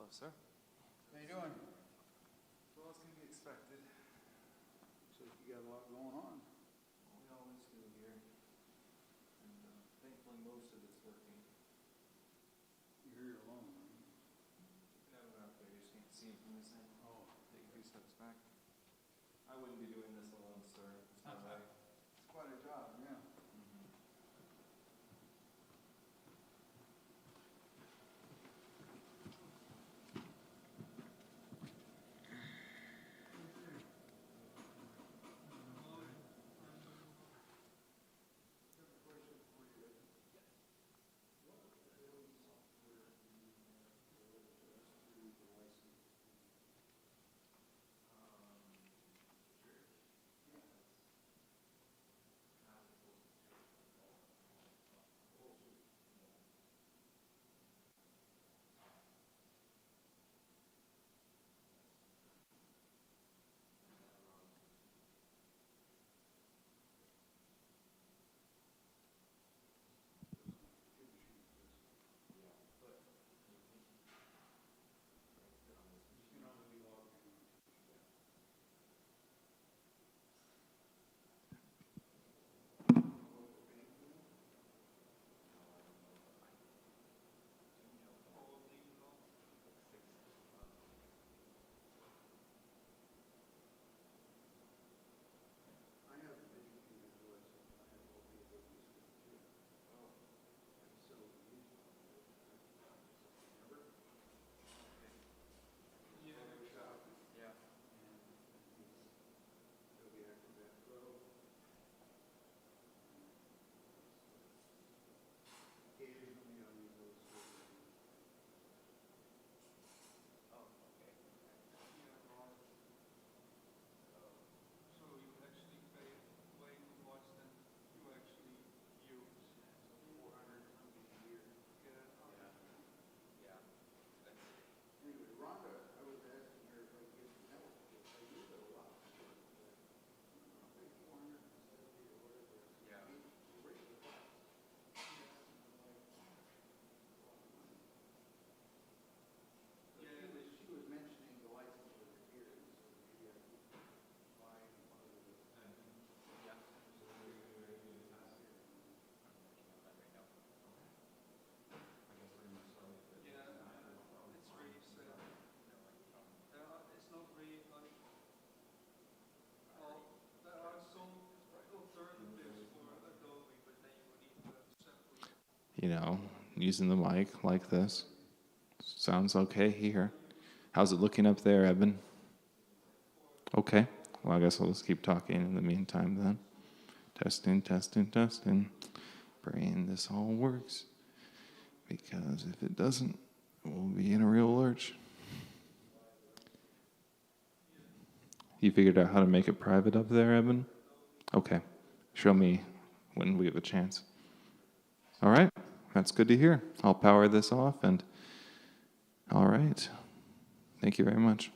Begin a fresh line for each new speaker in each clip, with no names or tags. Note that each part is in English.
Hello, sir.
How you doing?
Well, as can be expected.
Looks like you got a lot going on.
Well, we always do here. And thankfully most of it's working.
You're here alone, right?
No, we're out there. You just can't see him from this end.
Oh.
Take a few steps back. I wouldn't be doing this alone, sir. It's my way.
It's quite a job, yeah.
You know, using the mic like this. Sounds okay here. How's it looking up there, Evan? Okay. Well, I guess I'll just keep talking in the meantime then. Testing, testing, testing. Praying this all works. Because if it doesn't, we'll be in a real lurch. You figured out how to make it private up there, Evan? Okay. Show me when we have a chance. All right. That's good to hear. I'll power this off and... All right. Thank you very much.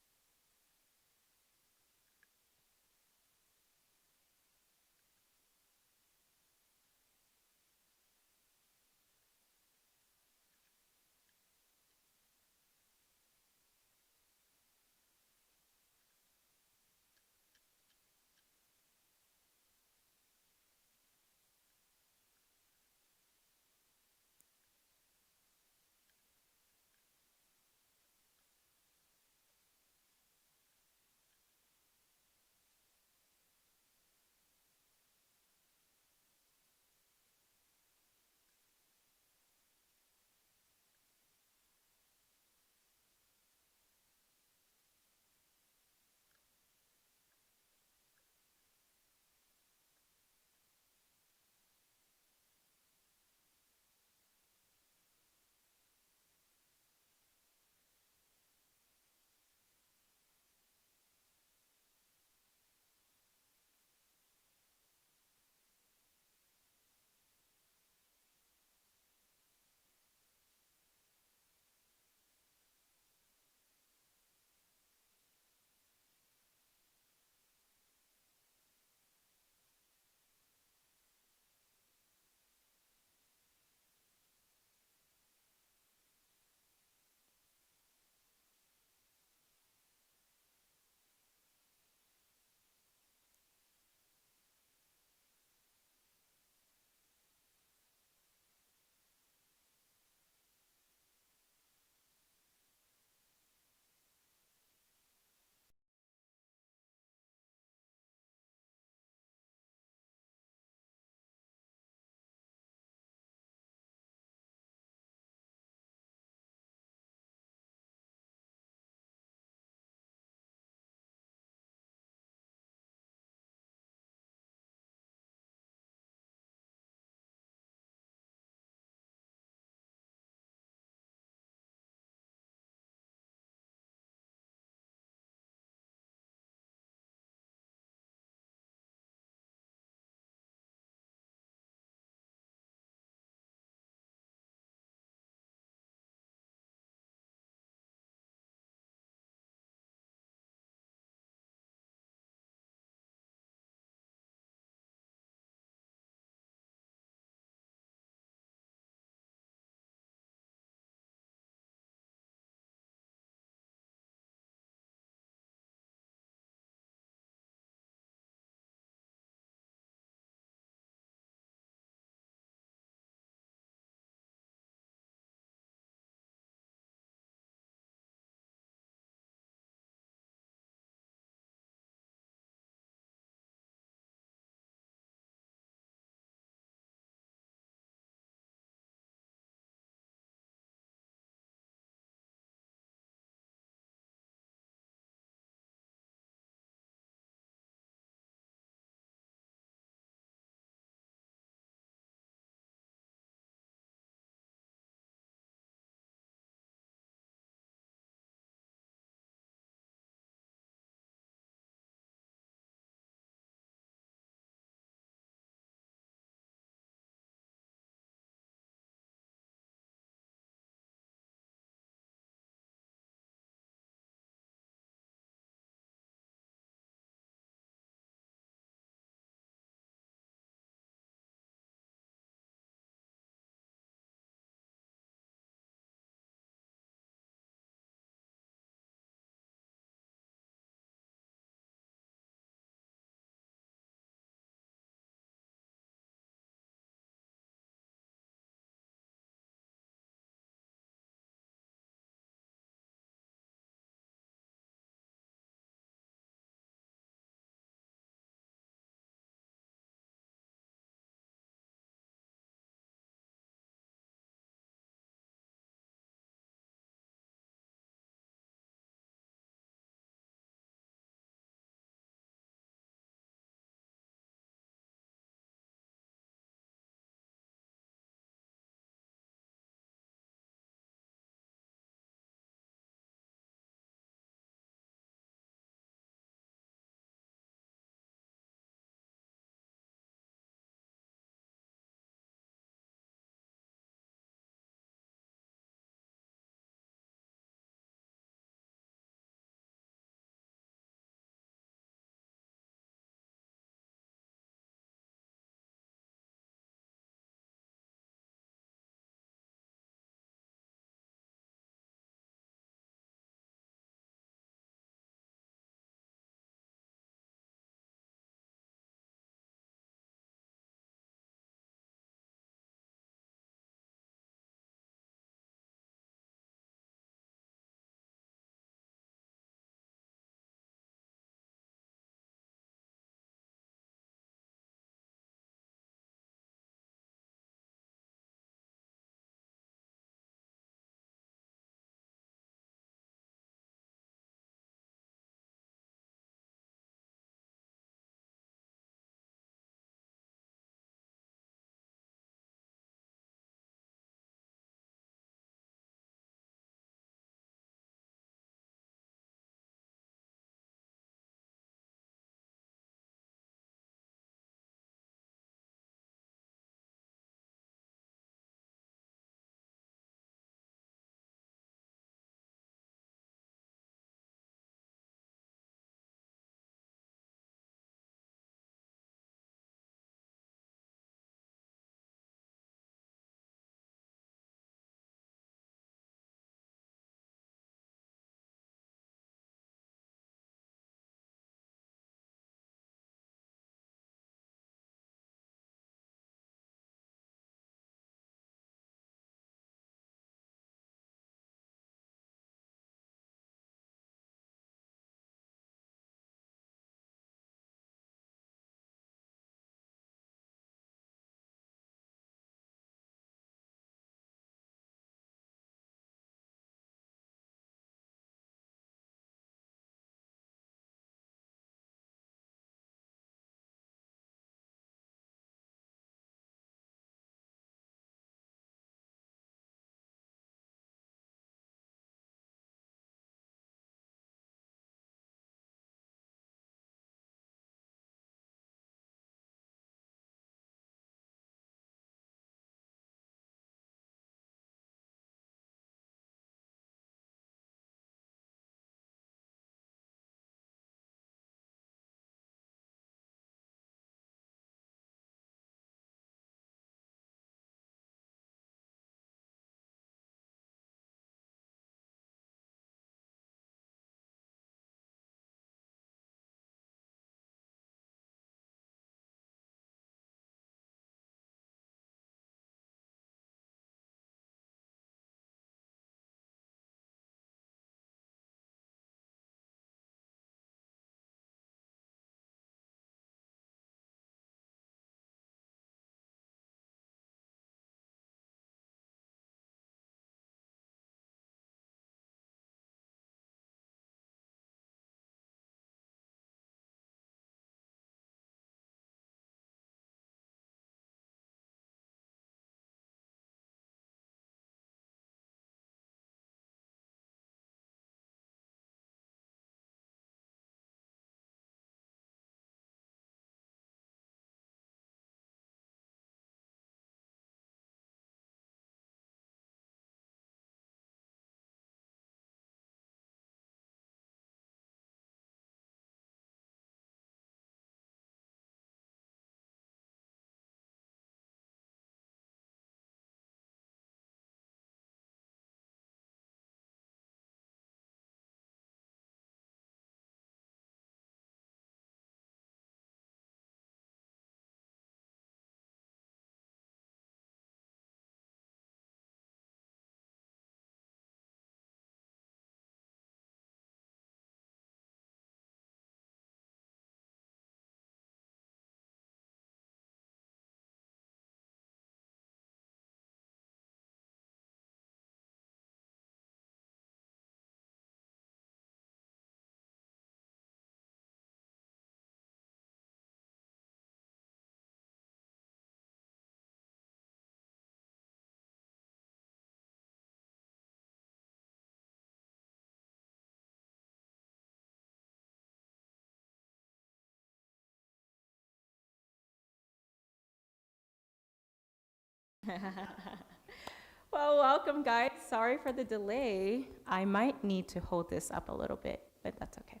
Well, welcome, guys. Sorry for the delay. I might need to hold this up a little bit, but that's okay.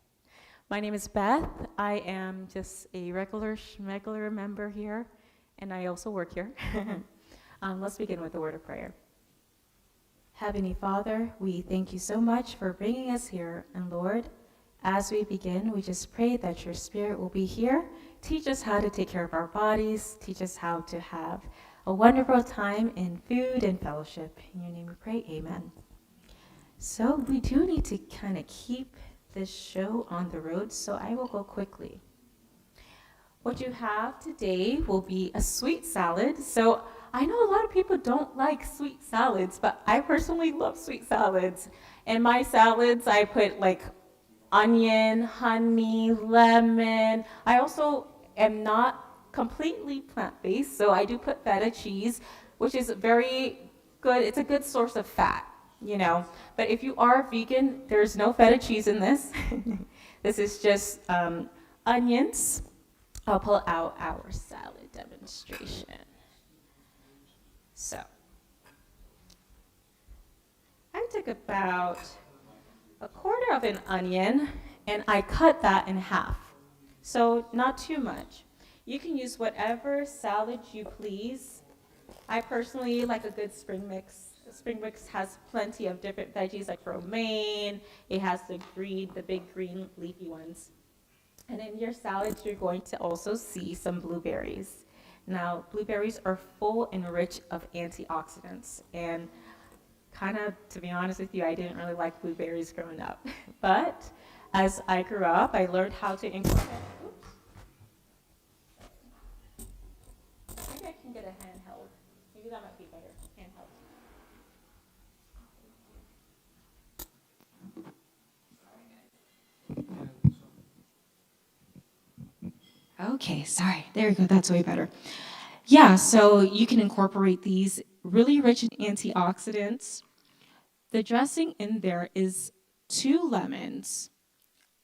My name is Beth. I am just a regular schmegular member here, and I also work here. Let's begin with a word of prayer. Heavenly Father, we thank you so much for bringing us here. And Lord, as we begin, we just pray that your Spirit will be here. Teach us how to take care of our bodies. Teach us how to have a wonderful time in food and fellowship. In your name we pray, amen. So we do need to kind of keep this show on the road, so I will go quickly. What you have today will be a sweet salad. So I know a lot of people don't like sweet salads, but I personally love sweet salads. In my salads, I put like onion, honey, lemon. I also am not completely plant-based, so I do put feta cheese, which is very good. It's a good source of fat, you know. But if you are vegan, there's no feta cheese in this. This is just onions. I'll pull out our salad demonstration. So, I took about a quarter of an onion and I cut that in half. So, not too much. You can use whatever salad you please. I personally like a good spring mix. Spring mix has plenty of different veggies like romaine. It has the big green leafy ones. And in your salads, you're going to also see some blueberries. Now, blueberries are full and rich of antioxidants. And kind of, to be honest with you, I didn't really like blueberries growing up. But as I grew up, I learned how to incorporate. Maybe I can get a handheld. Maybe that might be better, handheld. Okay, sorry. There we go. That's way better. Yeah, so you can incorporate these really rich in antioxidants. The dressing in there is 2 lemons,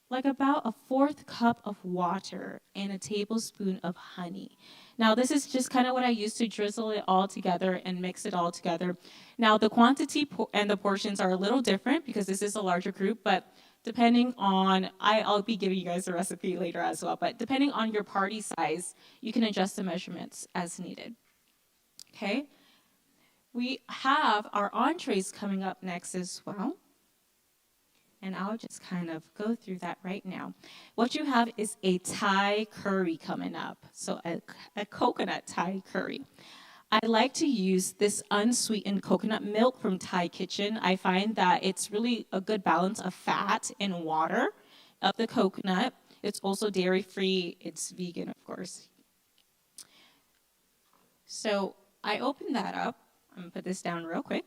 like about a 1/4 cup of water, and a tablespoon of honey. Now, this is just kind of what I use to drizzle it all together and mix it all together. Now, the quantity and the portions are a little different because this is a larger group, but depending on, I'll be giving you guys the recipe later as well, but depending on your party size, you can adjust the measurements as needed. Okay? We have our entrees coming up next as well. And I'll just kind of go through that right now. What you have is a Thai curry coming up. So a coconut Thai curry. I like to use this unsweetened coconut milk from Thai Kitchen. I find that it's really a good balance of fat and water of the coconut. It's also dairy-free. It's vegan, of course. So I open that up. I'm going to put this down real quick.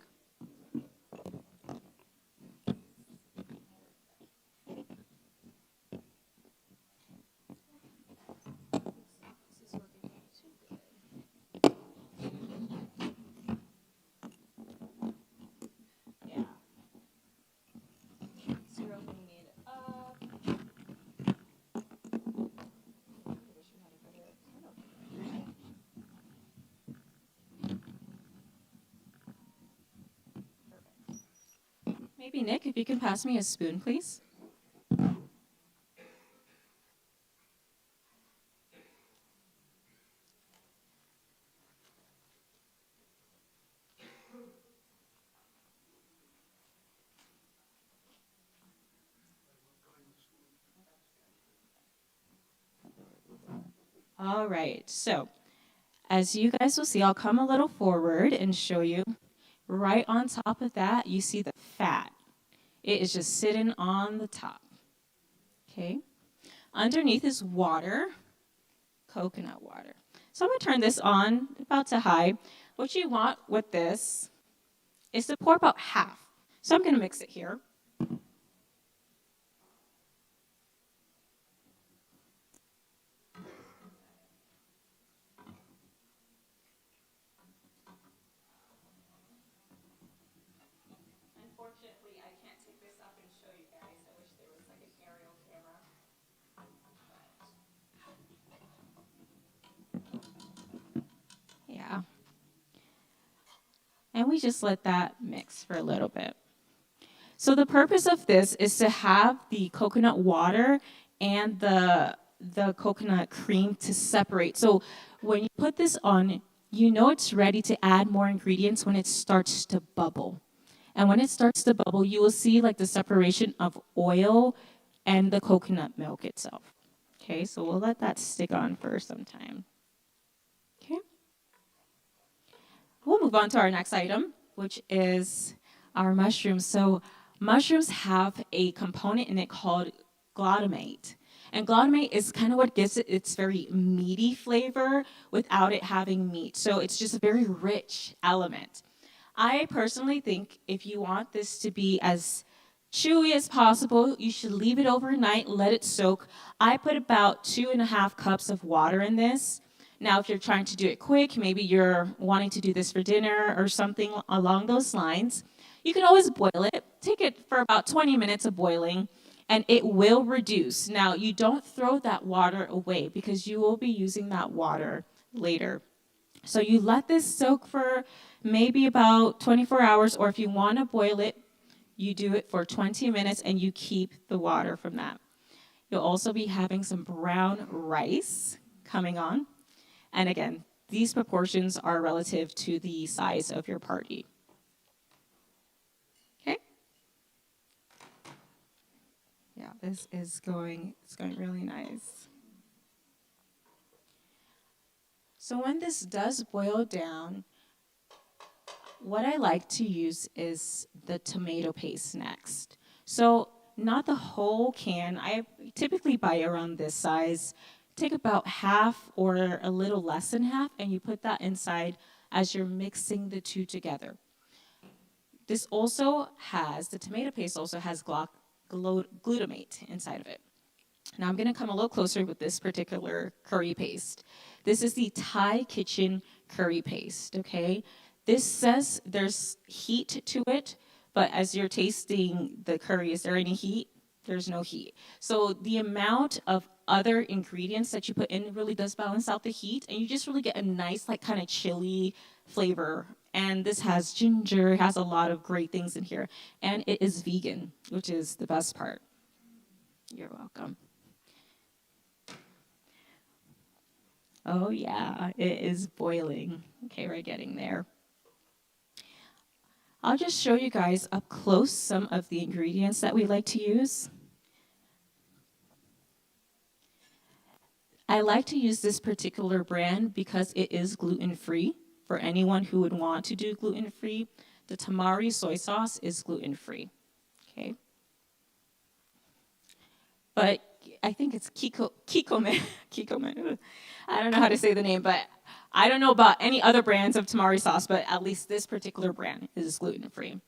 Maybe Nick, if you can pass me a spoon, please. All right, so as you guys will see, I'll come a little forward and show you. Right on top of that, you see the fat. It is just sitting on the top. Okay. Underneath is water, coconut water. So I'm going to turn this on about to high. What you want with this is to pour about half. So I'm going to mix it here. Unfortunately, I can't take this up and show you guys. I wish there was like an aerial camera. Yeah. we just let that mix for a little bit. So the purpose of this is to have the coconut water and the coconut cream to separate. So when you put this on, you know it's ready to add more ingredients when it starts to bubble. And when it starts to bubble, you will see like the separation of oil and the coconut milk itself. Okay, so we'll let that stick on for some time. Okay. We'll move on to our next item, which is our mushrooms. So mushrooms have a component in it called glutamate. And glutamate is kind of what gives it its very meaty flavor without it having meat. So it's just a very rich element. I personally think if you want this to be as chewy as possible, you should leave it overnight, let it soak. I put about 2.5 cups of water in this. Now, if you're trying to do it quick, maybe you're wanting to do this for dinner or something along those lines, you can always boil it. Take it for about 20 minutes of boiling, and it will reduce. Now, you don't throw that water away because you will be using that water later. So you let this soak for maybe about 24 hours, or if you want to boil it, you do it for 20 minutes and you keep the water from that. You'll also be having some brown rice coming on. And again, these proportions are relative to the size of your party. Okay? Yeah, this is going really nice. So when this does boil down, what I like to use is the tomato paste next. So not the whole can. I typically buy around this size. Take about half or a little less than half, and you put that inside as you're mixing the two together. This also has, the tomato paste also has glutamate inside of it. Now I'm going to come a little closer with this particular curry paste. This is the Thai kitchen curry paste, okay? This says there's heat to it, but as you're tasting the curry, is there any heat? There's no heat. So the amount of other ingredients that you put in really does balance out the heat, and you just really get a nice, like, kind of chili flavor. And this has ginger, it has a lot of great things in here. And it is vegan, which is the best part. You're welcome. Oh yeah, it is boiling. Okay, we're getting there. I'll just show you guys up close some of the ingredients that we like to use. I like to use this particular brand because it is gluten-free for anyone who would want to do gluten-free. The Tamari soy sauce is gluten-free, okay? But I think it's Kikoman. I don't know how to say the name, but I don't know about any other brands of Tamari sauce, but at least this particular brand is gluten-free.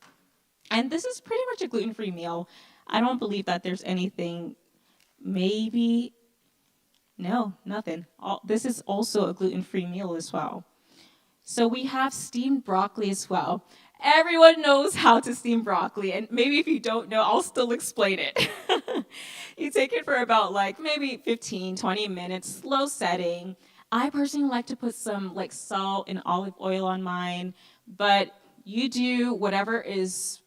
And this is pretty much a gluten-free meal. I don't believe that there's anything, maybe, no, nothing. This is also a gluten-free meal as well. So we have steamed broccoli as well. Everyone knows how to steam broccoli, and maybe if you don't know, I'll still explain it. You take it for about like maybe 15, 20 minutes, slow setting. I personally like to put some like salt and olive oil on mine, but you do whatever is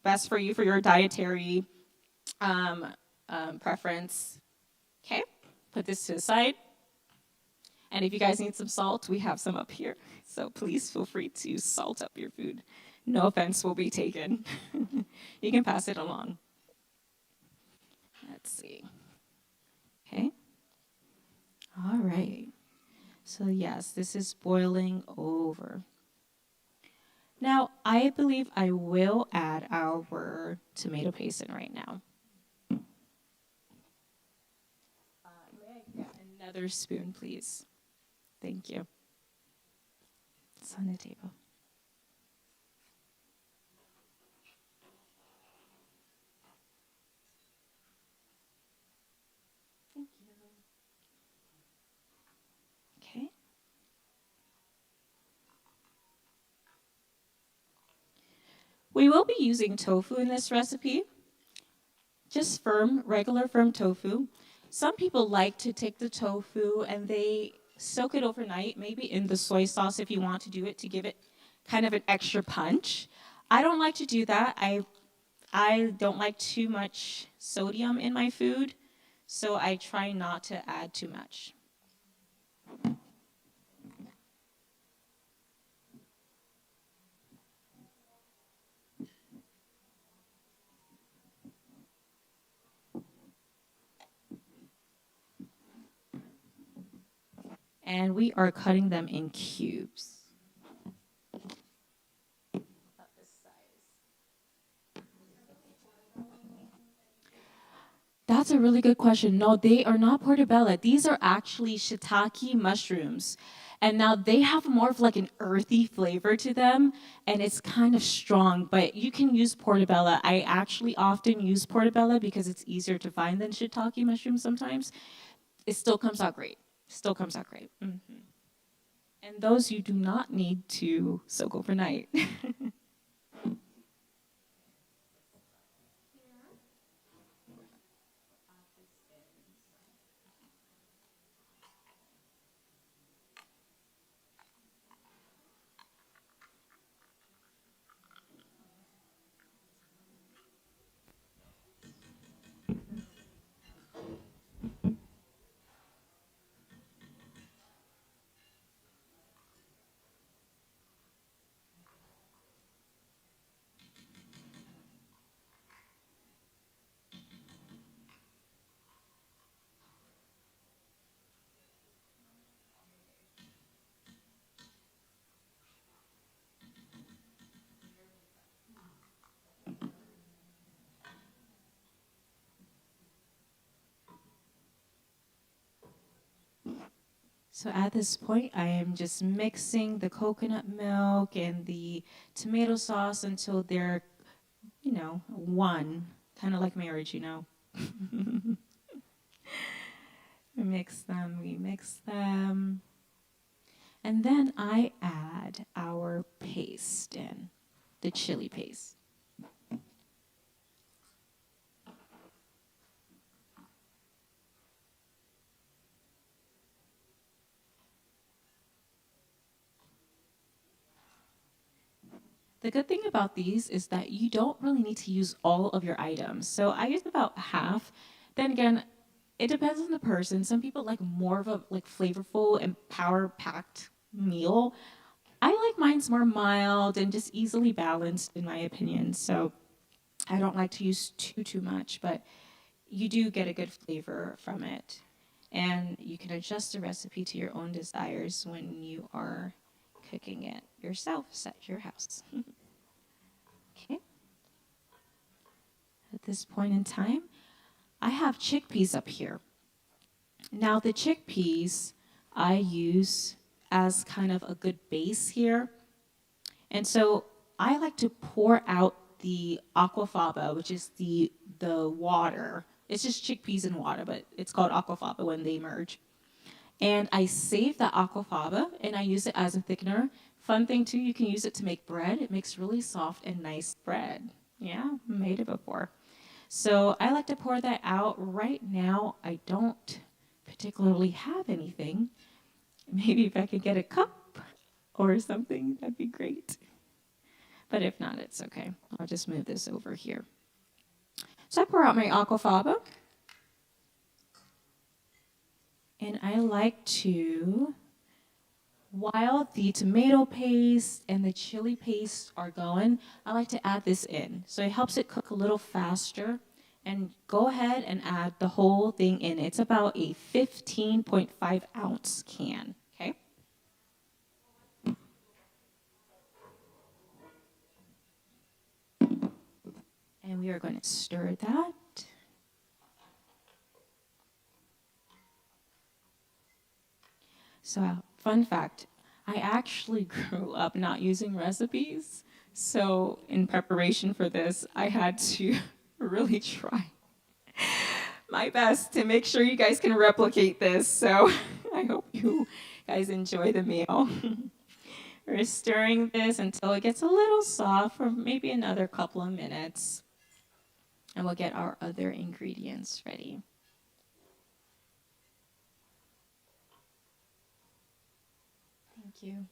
best for you for your dietary preference. Okay, put this to the side. And if you guys need some salt, we have some up here. So please feel free to salt up your food. No offense will be taken. You can pass it along. Let's see. Okay. All right. So yes, this is boiling over. Now, I believe I will add our tomato paste in right now. May I get another spoon, please? Thank you. It's on the table. Thank you. Okay. We will be using tofu in this recipe. Just regular firm tofu. Some people like to take the tofu and they soak it overnight, maybe in the soy sauce if you want to do it, to give it kind of an extra punch. I don't like to do that. I don't like too much sodium in my food, so I try not to add too much. And we are cutting them in cubes. That's a really good question. No, they are not portabella. These are actually shiitake mushrooms. And now they have more of like an earthy flavor to them, and it's kind of strong, but you can use portabella. I actually often use portabella because it's easier to find than shiitake mushrooms sometimes. It still comes out great. Still comes out great. And those you do not need to soak overnight. So at this point, I am just mixing the coconut milk and the tomato sauce until they're, one, kind of like marriage, We mix them. And then I add our paste in, the chili paste. The good thing about these is that you don't really need to use all of your items. So I use about half. Then again, it depends on the person. Some people like more of a flavorful and power-packed meal. I like mine's more mild and just easily balanced in my opinion. So I don't like to use too much, but you do get a good flavor from it. And you can adjust the recipe to your own desires when you are cooking it yourself at your house. Okay. At this point in time, I have chickpeas up here. Now the chickpeas I use as kind of a good base here. And so I like to pour out the aquafaba, which is the water. It's just chickpeas and water, but it's called aquafaba when they merge. And I save that aquafaba and I use it as a thickener. Fun thing too, you can use it to make bread. It makes really soft and nice bread. Yeah, made it before. So I like to pour that out. Right now, I don't particularly have anything. Maybe if I could get a cup or something, that'd be great. But if not, it's okay. I'll just move this over here. So I pour out my aquafaba. And I like to, while the tomato paste and the chili paste are going, I like to add this in. So it helps it cook a little faster. And go ahead and add the whole thing in. It's about a 15.5 ounce can, okay? And we are going to stir that. So, fun fact, I actually grew up not using recipes. So, in preparation for this, I had to really try my best to make sure you guys can replicate this. So, I hope you guys enjoy the meal. We're stirring this until it gets a little soft for maybe another couple of minutes. And we'll get our other ingredients ready. Thank you.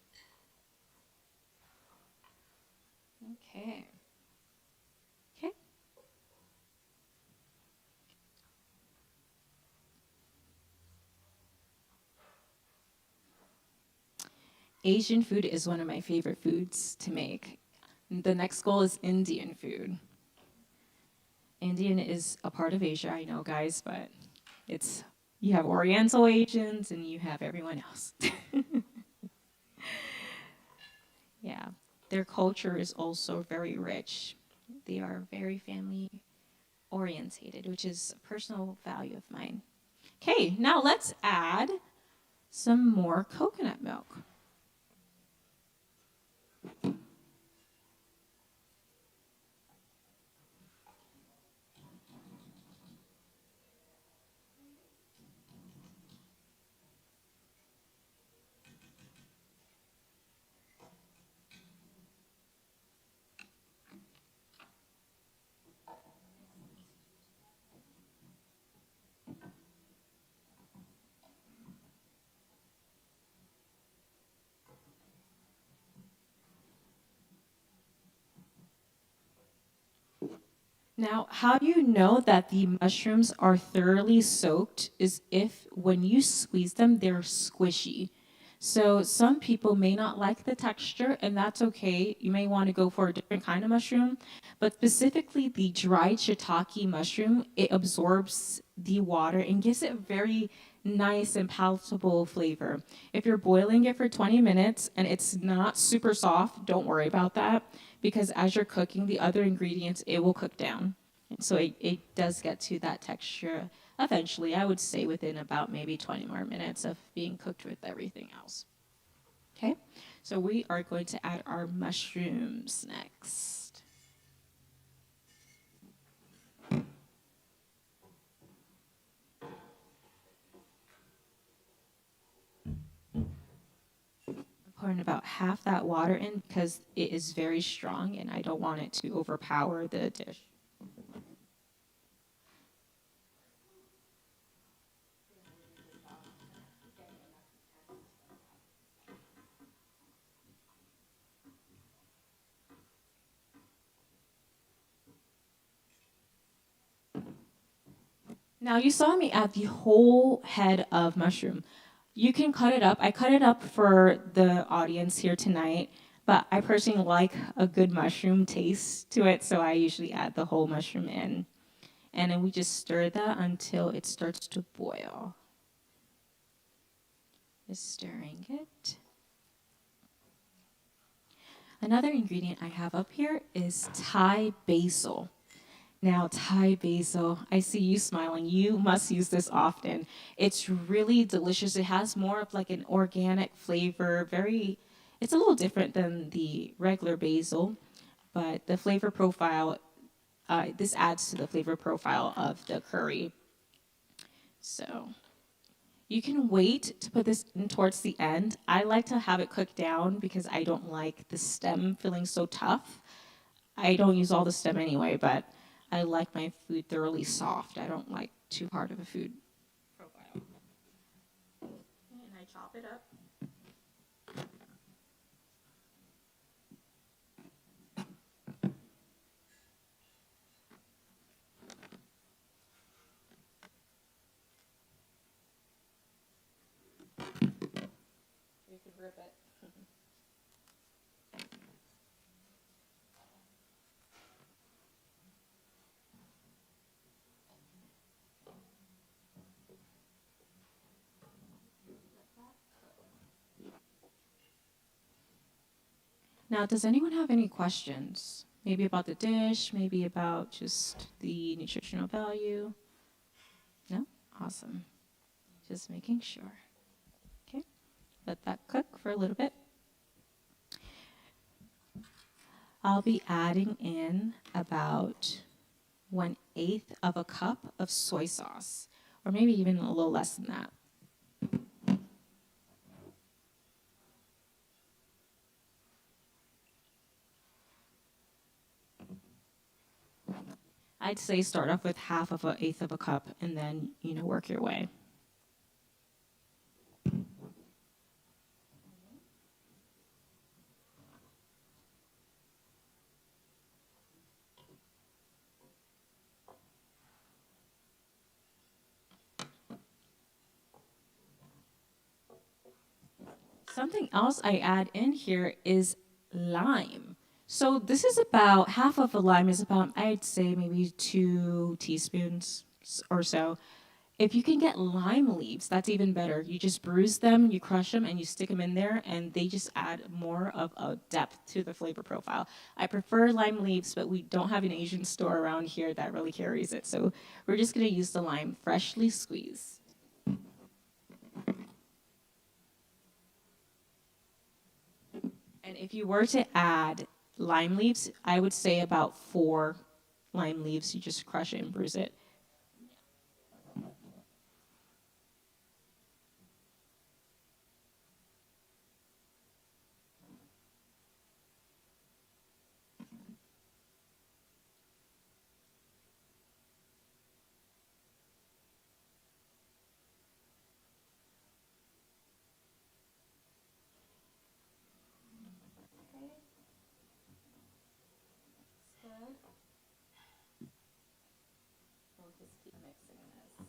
Okay. Okay. Asian food is one of my favorite foods to make. The next goal is Indian food. Indian is a part of Asia, I know, guys, but it's you have Oriental Asians and you have everyone else. Yeah, their culture is also very rich. They are very family orientated, which is a personal value of mine. Okay, now let's add some more coconut milk. Now, how you know that the mushrooms are thoroughly soaked is if when you squeeze them, they're squishy. So some people may not like the texture, and that's okay. You may want to go for a different kind of mushroom, but specifically the dried shiitake mushroom, it absorbs the water and gives it a very nice and palatable flavor. If you're boiling it for 20 minutes and it's not super soft, don't worry about that, because as you're cooking the other ingredients, it will cook down. And so it does get to that texture eventually, I would say within about maybe 20 more minutes of being cooked with everything else. Okay, so we are going to add our mushrooms next. Pouring about half that water in because it is very strong and I don't want it to overpower the dish. Now you saw me add the whole head of mushroom. You can cut it up. I cut it up for the audience here tonight, but I personally like a good mushroom taste to it, so I usually add the whole mushroom in. And then we just stir that until it starts to boil. Just stirring it. Another ingredient I have up here is Thai Basil. Now, Thai basil, I see you smiling. You must use this often. It's really delicious. It has more of like an organic flavor. It's a little different than the regular basil, but the flavor profile, this adds to the flavor profile of the curry. So you can wait to put this in towards the end. I like to have it cooked down because I don't like the stem feeling so tough. I don't use all the stem anyway, but I like my food thoroughly soft. I don't like too hard of a food profile. And I chop it up. You could rip it. Now, does anyone have any questions? Maybe about the dish, maybe about just the nutritional value? No? Awesome. Just making sure. Okay, let that cook for a little bit. I'll be adding in about 1/8 of a cup of soy sauce, or maybe even a little less than that. I'd say start off with 1/2 of a cup and then, work your way. something else I add in here is lime. So this is about half of a lime is about, I'd say maybe 2 teaspoons or so. If you can get lime leaves, that's even better. You just bruise them, you crush them, and you stick them in there, and they just add more of a depth to the flavor profile. I prefer lime leaves, but we don't have an Asian store around here that really carries it. So we're just gonna use the lime freshly squeezed. And if you were to add lime leaves, I would say about 4 lime leaves. You just crush it and bruise it. We'll just keep mixing this.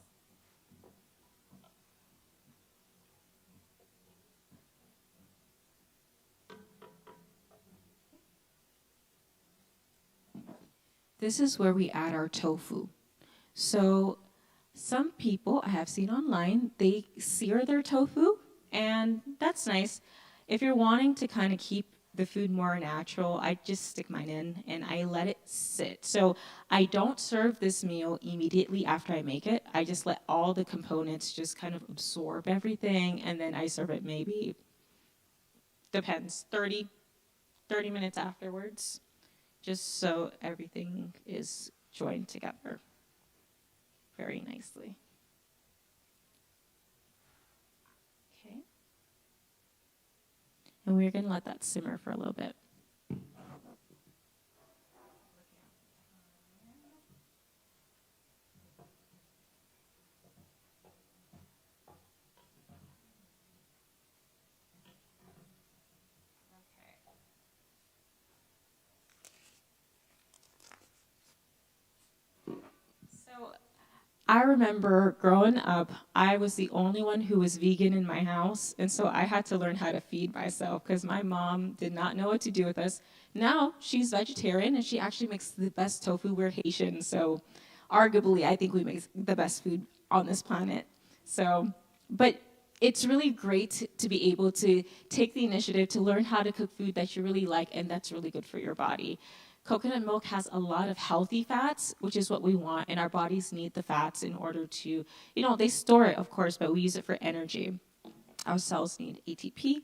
This is where we add our tofu. So some people I have seen online, they sear their tofu, and that's nice. If you're wanting to kind of keep the food more natural, I just stick mine in and I let it sit. So I don't serve this meal immediately after I make it. I just let all the components just kind of absorb everything, and then I serve it maybe, depends, 30 minutes afterwards, just so everything is joined together very nicely. Okay. And we're going to let that simmer for a little bit. I remember growing up, I was the only one who was vegan in my house, and so I had to learn how to feed myself because my mom did not know what to do with us. Now she's vegetarian, and she actually makes the best tofu. We're Haitian, so arguably I think we make the best food on this planet. So, but it's really great to be able to take the initiative to learn how to cook food that you really like and that's really good for your body. Coconut milk has a lot of healthy fats, which is what we want, and our bodies need the fats in order to, they store it, of course, but we use it for energy. Our cells need ATP.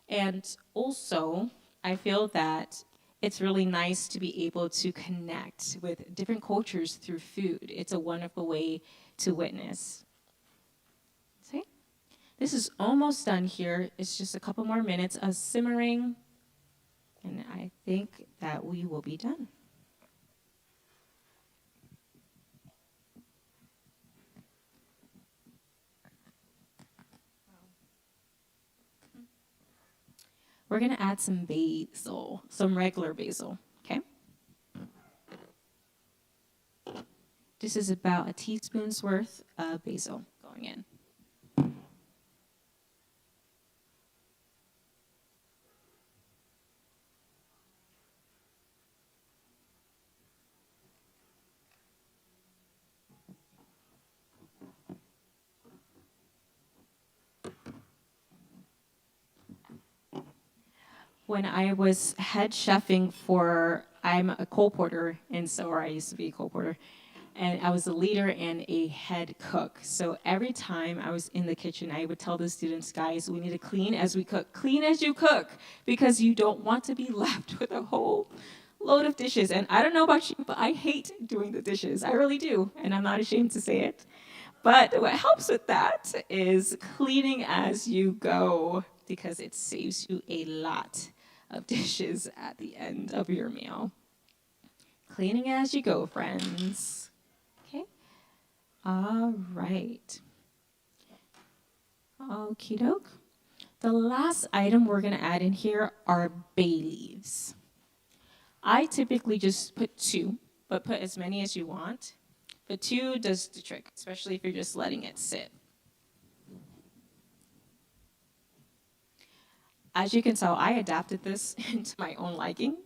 And also, I feel that it's really nice to be able to connect with different cultures through food. It's a wonderful way to witness. See? This is almost done here. It's just a couple more minutes of simmering. And I think that we will be done. We're going to add some basil, some regular basil, okay? This is about a teaspoon's worth of basil going in. When I was head chefing I'm a coal porter, or I used to be a coal porter, and I was a leader and a head cook. So every time I was in the kitchen, I would tell the students, guys, we need to clean as we cook. Clean as you cook, because you don't want to be left with a whole load of dishes. And I don't know about you, but I hate doing the dishes. I really do, and I'm not ashamed to say it. But what helps with that is cleaning as you go, because it saves you a lot of dishes at the end of your meal. Cleaning as you go, friends. Okay? All right. Okie doke. The last item we're going to add in here are bay leaves. I typically just put 2, but put as many as you want. But 2 does the trick, especially if you're just letting it sit. As you can tell, I adapted this into my own liking.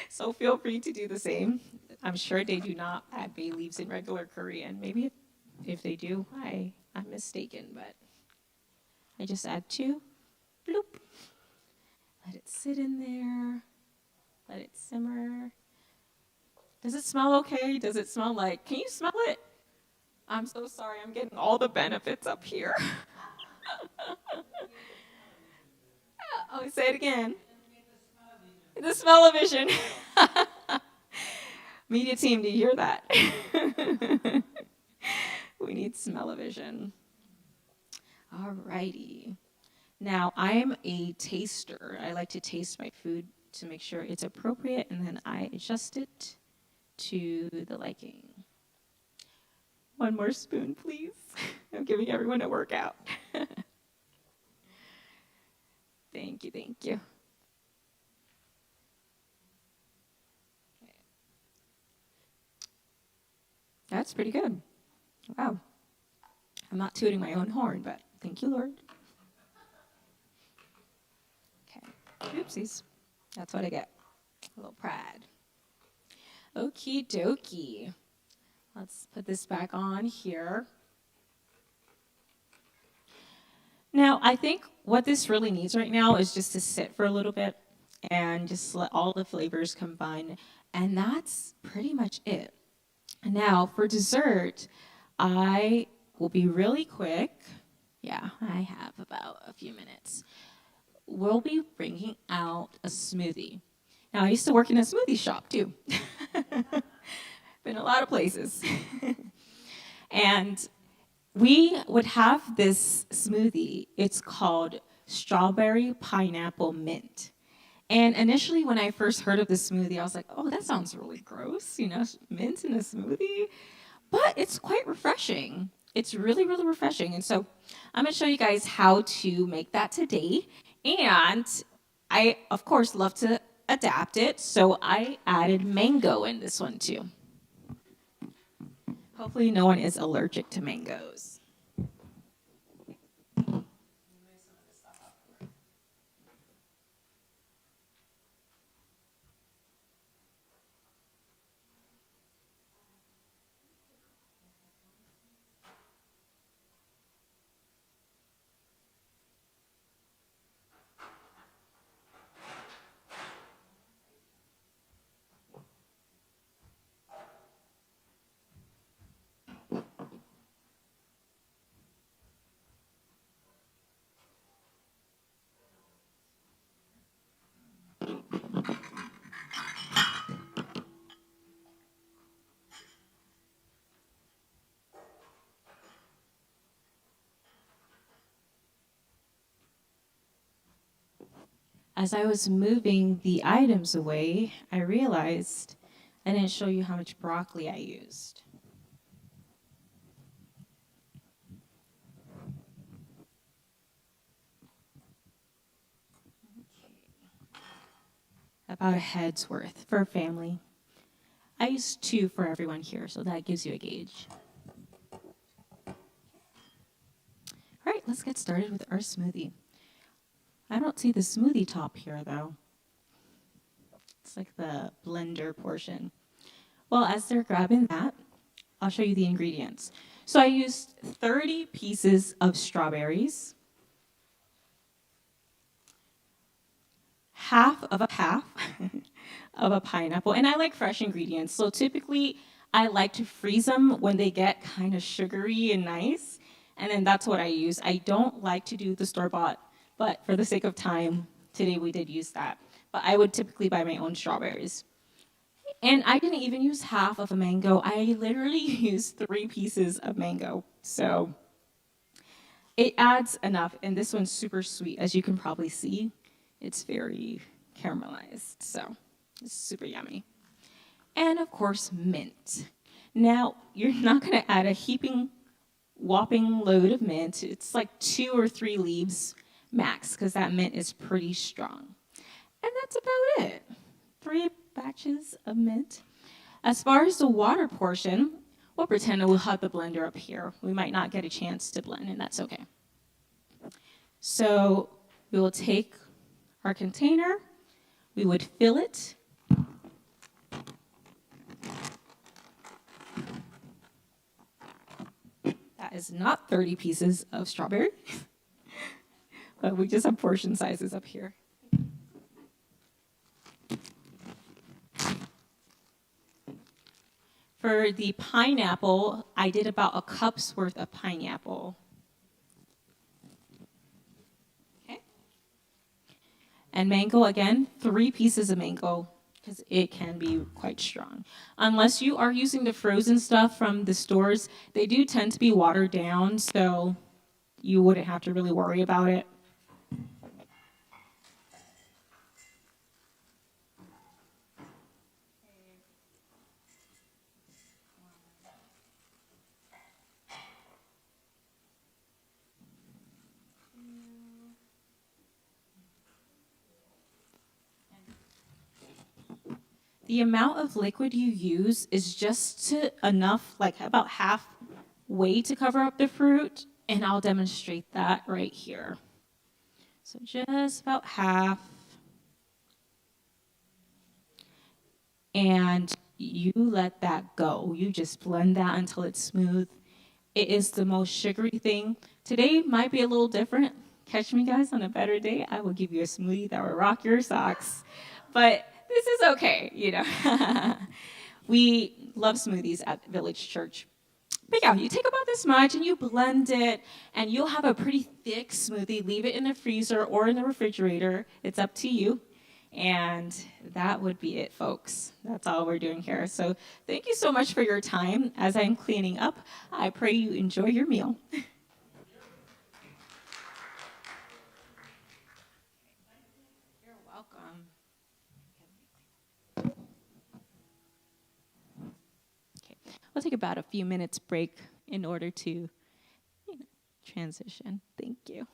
So feel free to do the same. I'm sure they do not add bay leaves in regular curry, and maybe if they do, I'm mistaken, but I just add 2. Bloop. Let it sit in there. Let it simmer. Does it smell okay? Does it smell like, can you smell it? I'm so sorry, I'm getting all the benefits up here. Oh, say it again. The smell-o-vision. Media team, do you hear that? We need smell-o-vision. All righty. Now, I'm a taster. I like to taste my food to make sure it's appropriate, and then I adjust it to the liking. 1 more spoon, please. I'm giving everyone a workout. Thank you, thank you. Okay. That's pretty good. Wow. I'm not tooting my own horn, but thank you, Lord. Okay. Oopsies. That's what I get. A little pride. Okie dokie. Let's put this back on here. Now, I think what this really needs right now is just to sit for a little bit and just let all the flavors combine. And that's pretty much it. Now, for dessert, I will be really quick. Yeah, I have about a few minutes. We'll be bringing out a smoothie. Now, I used to work in a smoothie shop, too. Been a lot of places. And we would have this smoothie. It's called strawberry pineapple mint. And initially, when I first heard of this smoothie, I was like, oh, that sounds really gross, mint in a smoothie. But it's quite refreshing. It's really, really refreshing. And so I'm going to show you guys how to make that today. And I, of course, love to adapt it. So I added mango in this one, too. Hopefully no one is allergic to mangoes. As I was moving the items away, I realized I didn't show you how much broccoli I used. About a head's worth for a family. I used 2 for everyone here, so that gives you a gauge. All right, let's get started with our smoothie. I don't see the smoothie top here, though. It's like the blender portion. Well, as they're grabbing that, I'll show you the ingredients. So I used 30 pieces of strawberries, half of a pineapple, and I like fresh ingredients. So typically, I like to freeze them when they get kind of sugary and nice, and then that's what I use. I don't like to do the store-bought, but for the sake of time, today we did use that. But I would typically buy my own strawberries. And I didn't even use half of a mango. I literally used 3 pieces of mango. So it adds enough. And this one's super sweet. As you can probably see, it's very caramelized. So it's super yummy. And of course, mint. Now, you're not going to add a whopping load of mint. It's like 2 or 3 leaves max, because that mint is pretty strong. And that's about it. 3 batches of mint. As far as the water portion, we'll pretend we'll have the blender up here. We might not get a chance to blend, and that's okay. So we will take our container. We would fill it. That is not 30 pieces of strawberry, but we just have portion sizes up here. For the pineapple, I did about a cup's worth of pineapple. Okay. And mango, again, 3 pieces of mango, because it can be quite strong. Unless you are using the frozen stuff from the stores, they do tend to be watered down, so you wouldn't have to really worry about it. The amount of liquid you use is just enough, like about halfway to cover up the fruit, and I'll demonstrate that right here. So just about half. And you let that go. You just blend that until it's smooth. It is the most sugary thing. Today might be a little different. Catch me, guys, on a better day. I will give you a smoothie that will rock your socks. But this is okay, you know. We love smoothies at Village Church. But yeah, you take about this much and you blend it, and you'll have a pretty thick smoothie. Leave it in the freezer or in the refrigerator. It's up to you. And that would be it, folks. That's all we're doing here. So thank you so much for your time. As I'm cleaning up, I pray you enjoy your meal. You're welcome. Okay, we'll take about a few minutes break in order to transition. Thank you.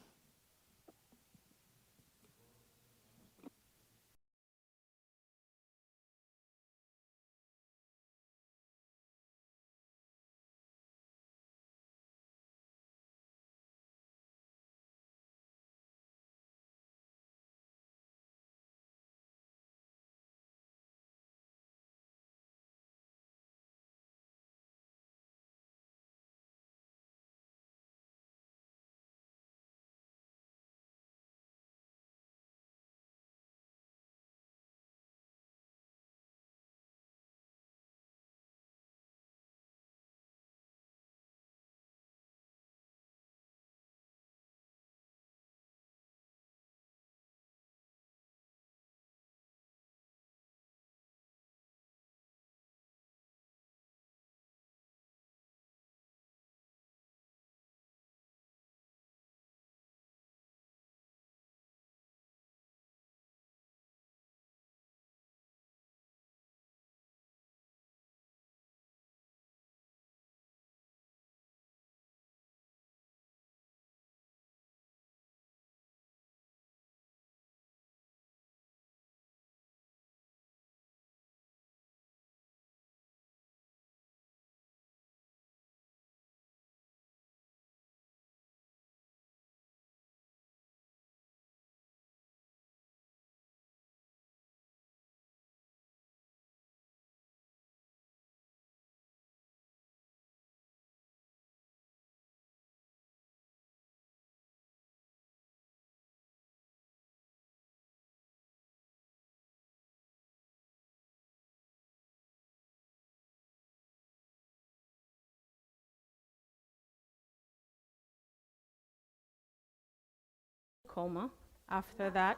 Coma. After that,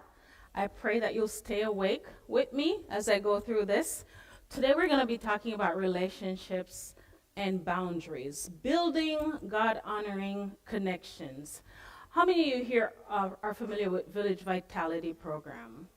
I pray that you'll stay awake with me as I go through this. Today we're going to be talking about relationships and boundaries, building God-honoring connections. How many of you here are familiar with Village Vitality Program?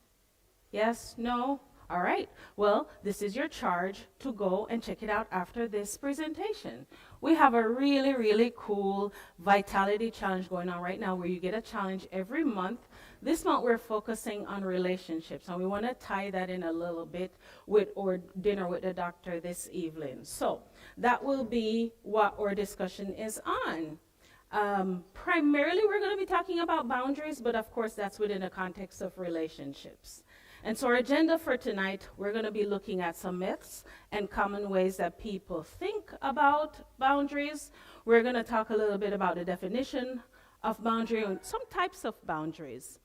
Yes? No? All right. Well, this is your charge to go and check it out after this presentation. We have a really, really cool Vitality Challenge going on right now where you get a challenge every month. This month we're focusing on relationships, and we want to tie that in a little bit with our dinner with the doctor this evening. So that will be what our discussion is on.
Primarily, we're going to be talking about boundaries, but of course, that's within the context of relationships. And so our agenda for tonight, we're going to be looking at some myths and common ways that people think about boundaries. We're going to talk a little bit about the definition of boundary and some types of boundaries.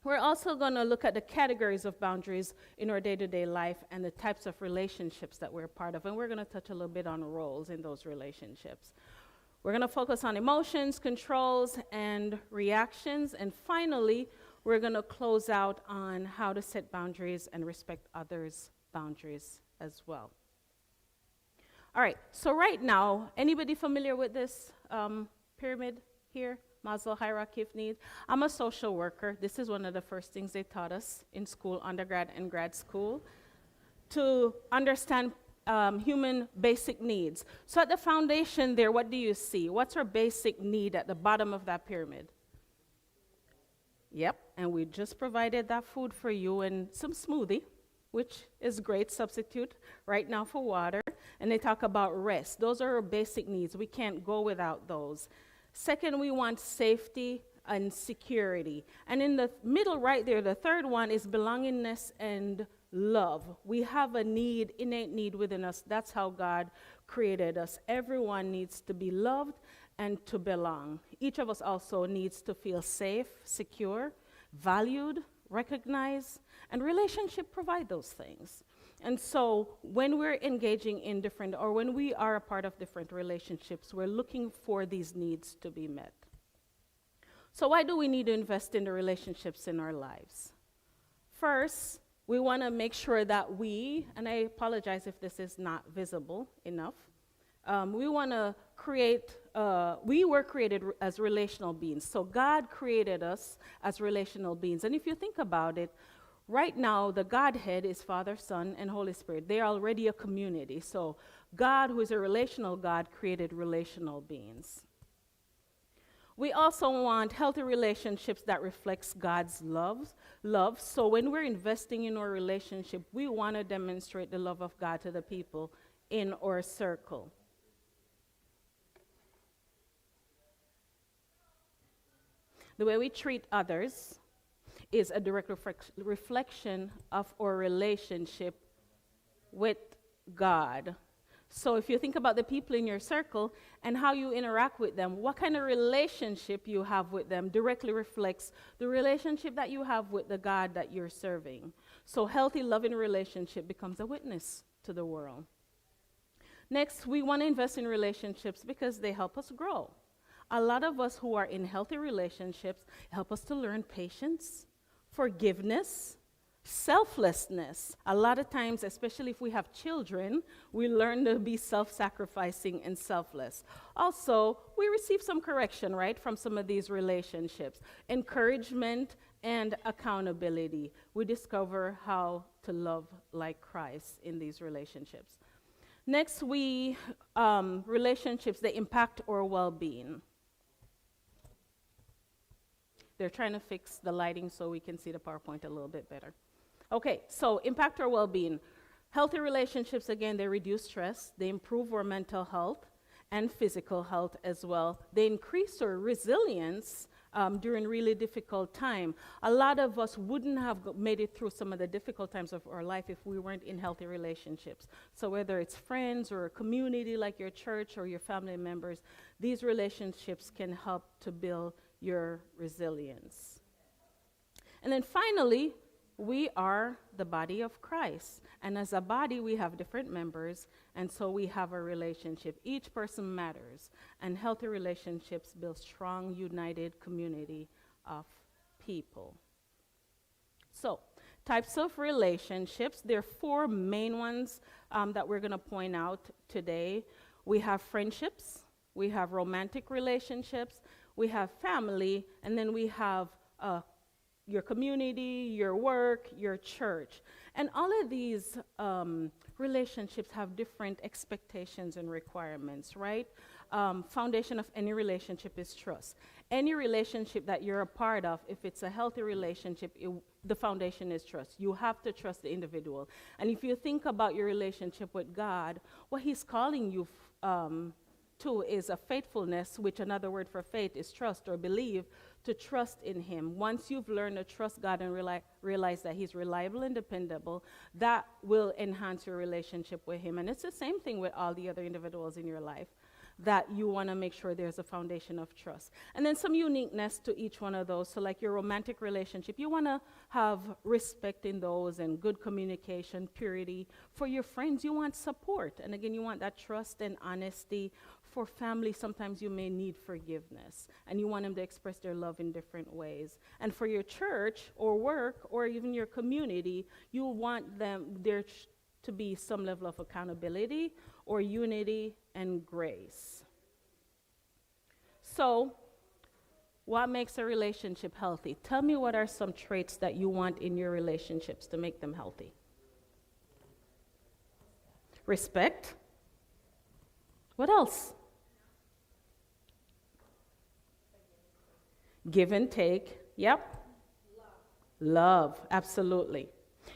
We're also going to look at the categories of boundaries in our day-to-day life and the types of relationships that we're part of. And we're going to touch a little bit on roles in those relationships. We're going to focus on emotions, controls, and reactions. And finally, we're going to close out on how to set boundaries and respect others' boundaries as well. All right, so right now, anybody familiar with this pyramid here? Maslow hierarchy of needs. I'm a social worker. This is one of the first things they taught us in school, undergrad and grad school, to understand human basic needs. So at the foundation there, what do you see? What's our basic need at the bottom of that pyramid? Yep, and we just provided that food for you and some smoothie, which is great substitute right now for water. And they talk about rest. Those are our basic needs. We can't go without those. Second, we want safety and security. And in the middle right there, the third one is belongingness and love. We have a need, innate need within us. That's how God created us. Everyone needs to be loved and to belong. Each of us also needs to feel safe, secure, valued, recognized, and relationship provide those things. And so when we're engaging in different, or when we are a part of different relationships, we're looking for these needs to be met. So why do we need to invest in the relationships in our lives? First, we want to make sure that we, and I apologize if this is not visible enough, we want to create, we were created as relational beings. So God created us as relational beings. And if you think about it, right now, the Godhead is Father, Son, and Holy Spirit. They are already a community. So God, who is a relational God, created relational beings. We also want healthy relationships that reflects God's love. So when we're investing in our relationship, we want to demonstrate the love of God to the people in our circle. The way we treat others is a direct reflection of our relationship with God. So if you think about the people in your circle and how you interact with them, what kind of relationship you have with them directly reflects the relationship that you have with the God that you're serving. So healthy, loving relationship becomes a witness to the world. Next, we want to invest in relationships because they help us grow. A lot of us who are in healthy relationships help us to learn patience, forgiveness, selflessness. A lot of times, especially if we have children, we learn to be self-sacrificing and selfless. Also, we receive some correction, right, from some of these relationships. Encouragement and accountability. We discover how to love like Christ in these relationships. Next, relationships, they impact our well-being. They're trying to fix the lighting so we can see the PowerPoint a little bit better. Okay, so impact our well-being. Healthy relationships, again, they reduce stress. They improve our mental health and physical health as well. They increase our resilience during really difficult time. A lot of us wouldn't have made it through some of the difficult times of our life if we weren't in healthy relationships. So whether it's friends or a community like your church or your family members, these relationships can help to build your resilience. And then finally, we are the body of Christ. And as a body, we have different members, and so we have a relationship. Each person matters, and healthy relationships build strong, united community of people. So, types of relationships. There are four main ones that we're going to point out today. We have friendships, we have romantic relationships, we have family, and then we have your community, your work, your church. And all of these relationships have different expectations and requirements, right? Foundation of any relationship is trust. Any relationship that you're a part of, if it's a healthy relationship, the foundation is trust. You have to trust the individual. And if you think about your relationship with God, what he's calling you Two is a faithfulness, which another word for faith is trust or believe, to trust in him. Once you've learned to trust God and realize that he's reliable and dependable, that will enhance your relationship with him. And it's the same thing with all the other individuals in your life, that you want to make sure there's a foundation of trust. And then some uniqueness to each one of those. So like your romantic relationship, you want to have respect in those and good communication, purity. For your friends, you want support. And again, you want that trust and honesty. For family, sometimes you may need forgiveness, and you want them to express their love in different ways. And for your church or work or even your community, you want there to be some level of accountability or unity and grace. So, what makes a relationship healthy? Tell me what are some traits that you want in your relationships to make them healthy. Respect. What else? Give and take. Yep. Love, absolutely.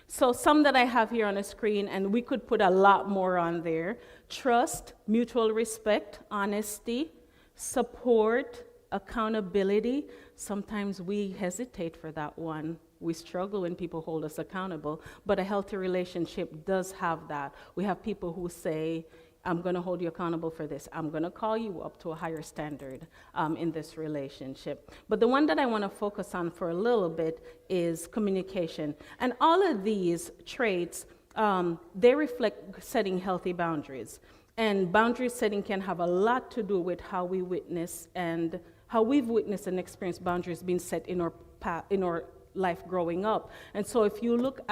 So some that I have here on the screen, and we could put a lot more on there. Trust, mutual respect, honesty, support, accountability. Sometimes we hesitate for that one. We struggle when people hold us accountable, but a healthy relationship does have that. We have people who say, I'm going to hold you accountable for this. I'm going to call you up to a higher standard in this relationship. But the one that I want to focus on for a little bit is communication. And all of these traits, they reflect setting healthy boundaries. And boundary setting can have a lot to do with how we witness and how we've witnessed and experienced boundaries being set in our life growing up. And so if you look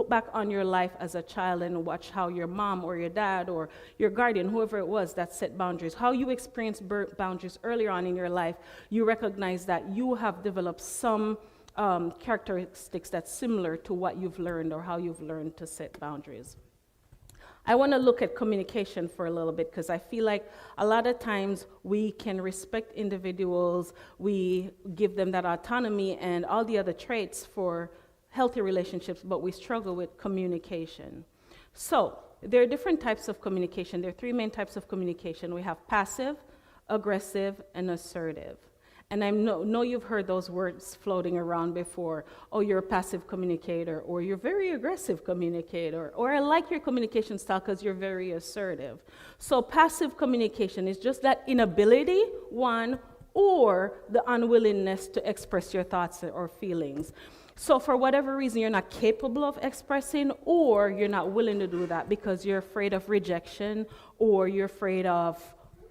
back on your life as a child and watch how your mom or your dad or your guardian, whoever it was that set boundaries, how you experienced boundaries earlier on in your life, you recognize that you have developed some characteristics that's similar to what you've learned or how you've learned to set boundaries. I want to look at communication for a little bit because I feel like a lot of times we can respect individuals, we give them that autonomy and all the other traits for healthy relationships, but we struggle with communication. So there are different types of communication. There are three main types of communication. We have passive, aggressive, and assertive. And I know you've heard those words floating around before. Oh, you're a passive communicator, or you're very aggressive communicator, or I like your communication style because you're very assertive. So passive communication is just that inability, one, or the unwillingness to express your thoughts or feelings. So for whatever reason, you're not capable of expressing, or you're not willing to do that because you're afraid of rejection, or you're afraid of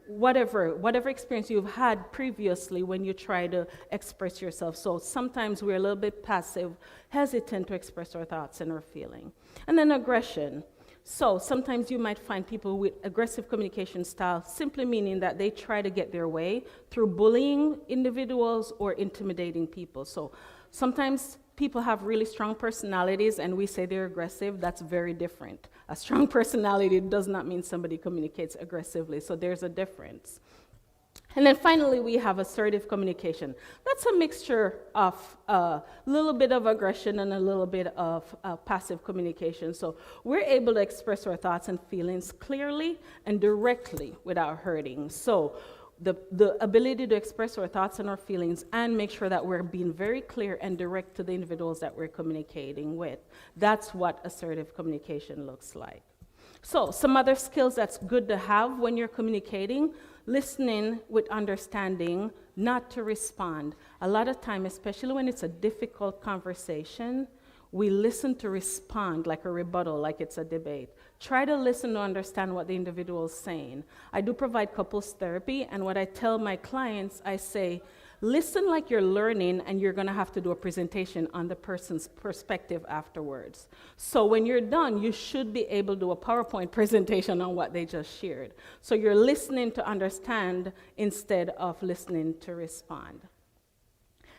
whatever experience you've had previously when you try to express yourself. So sometimes we're a little bit passive, hesitant to express our thoughts and our feeling. And then aggression. So sometimes you might find people with aggressive communication style, simply meaning that they try to get their way through bullying individuals or intimidating people. So sometimes people have really strong personalities and we say they're aggressive. That's very different. A strong personality does not mean somebody communicates aggressively, so there's a difference. And then finally, we have assertive communication. That's a mixture of a little bit of aggression and a little bit of passive communication. So we're able to express our thoughts and feelings clearly and directly without hurting. So the ability to express our thoughts and our feelings and make sure that we're being very clear and direct to the individuals that we're communicating with. That's what assertive communication looks like. So some other skills that's good to have when you're communicating: listening with understanding, not to respond. A lot of time, especially when it's a difficult conversation, we listen to respond like a rebuttal, like it's a debate. Try to listen to understand what the individual is saying. I do provide couples therapy, and what I tell my clients, I say, listen like you're learning, and you're going to have to do a presentation on the person's perspective afterwards. So when you're done, you should be able to do a PowerPoint presentation on what they just shared. So you're listening to understand instead of listening to respond.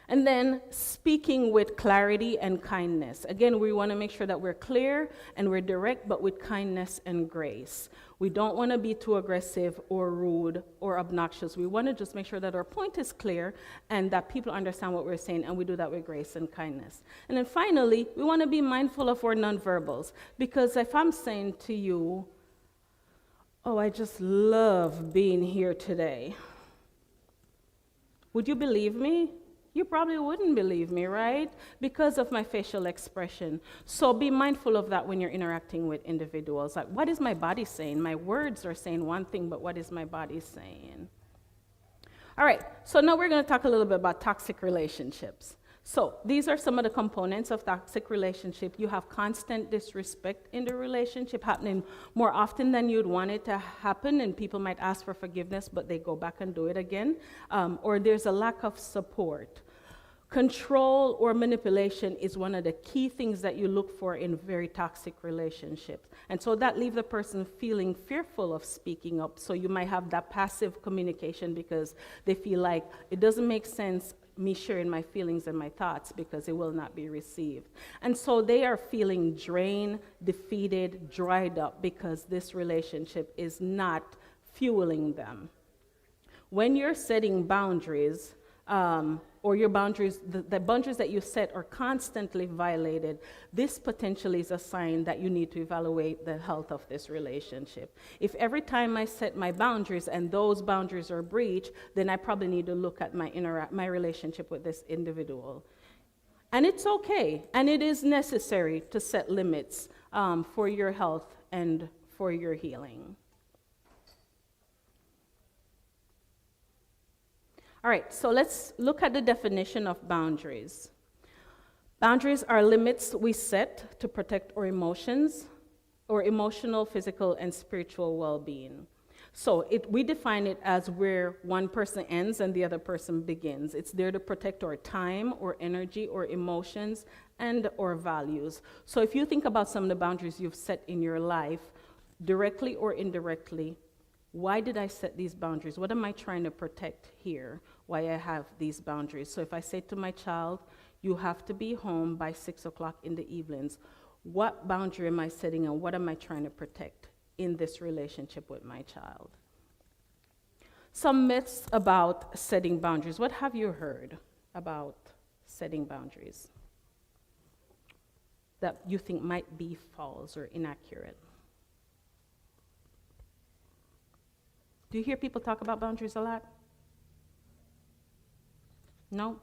And then speaking with clarity and kindness. Again, we want to make sure that we're clear and we're direct, but with kindness and grace. We don't want to be too aggressive or rude or obnoxious. We want to just make sure that our point is clear and that people understand what we're saying, and we do that with grace and kindness. And then finally, we want to be mindful of our nonverbals, because if I'm saying to you, Oh, I just love being here today. Would you believe me? You probably wouldn't believe me, right? Because of my facial expression. So be mindful of that when you're interacting with individuals. Like, what is my body saying? My words are saying one thing, but what is my body saying? All right, so now we're going to talk a little bit about toxic relationships. So these are some of the components of toxic relationship. You have constant disrespect in the relationship happening more often than you'd want it to happen, and people might ask for forgiveness, but they go back and do it again. Or there's a lack of support. Control or manipulation is one of the key things that you look for in very toxic relationships. And so that leaves the person feeling fearful of speaking up. So you might have that passive communication because they feel like it doesn't make sense me sharing my feelings and my thoughts because it will not be received. And so they are feeling drained, defeated, dried up because this relationship is not fueling them. When you're setting boundaries, or your boundaries, the boundaries that you set are constantly violated, this potentially is a sign that you need to evaluate the health of this relationship. If every time I set my boundaries and those boundaries are breached, then I probably need to look at my relationship with this individual. And it's okay, and it is necessary to set limits for your health and for your healing. All right, so let's look at the definition of boundaries. Boundaries are limits we set to protect our emotions, or emotional, physical, and spiritual well-being. So we define it as where one person ends and the other person begins. It's there to protect our time, or energy, or emotions, and or values. So if you think about some of the boundaries you've set in your life, directly or indirectly, why did I set these boundaries? What am I trying to protect here? Why I have these boundaries? So if I say to my child, you have to be home by 6 o'clock in the evenings, what boundary am I setting and what am I trying to protect in this relationship with my child? Some myths about setting boundaries. What have you heard about setting boundaries that you think might be false or inaccurate? Do you hear people talk about boundaries a lot? No?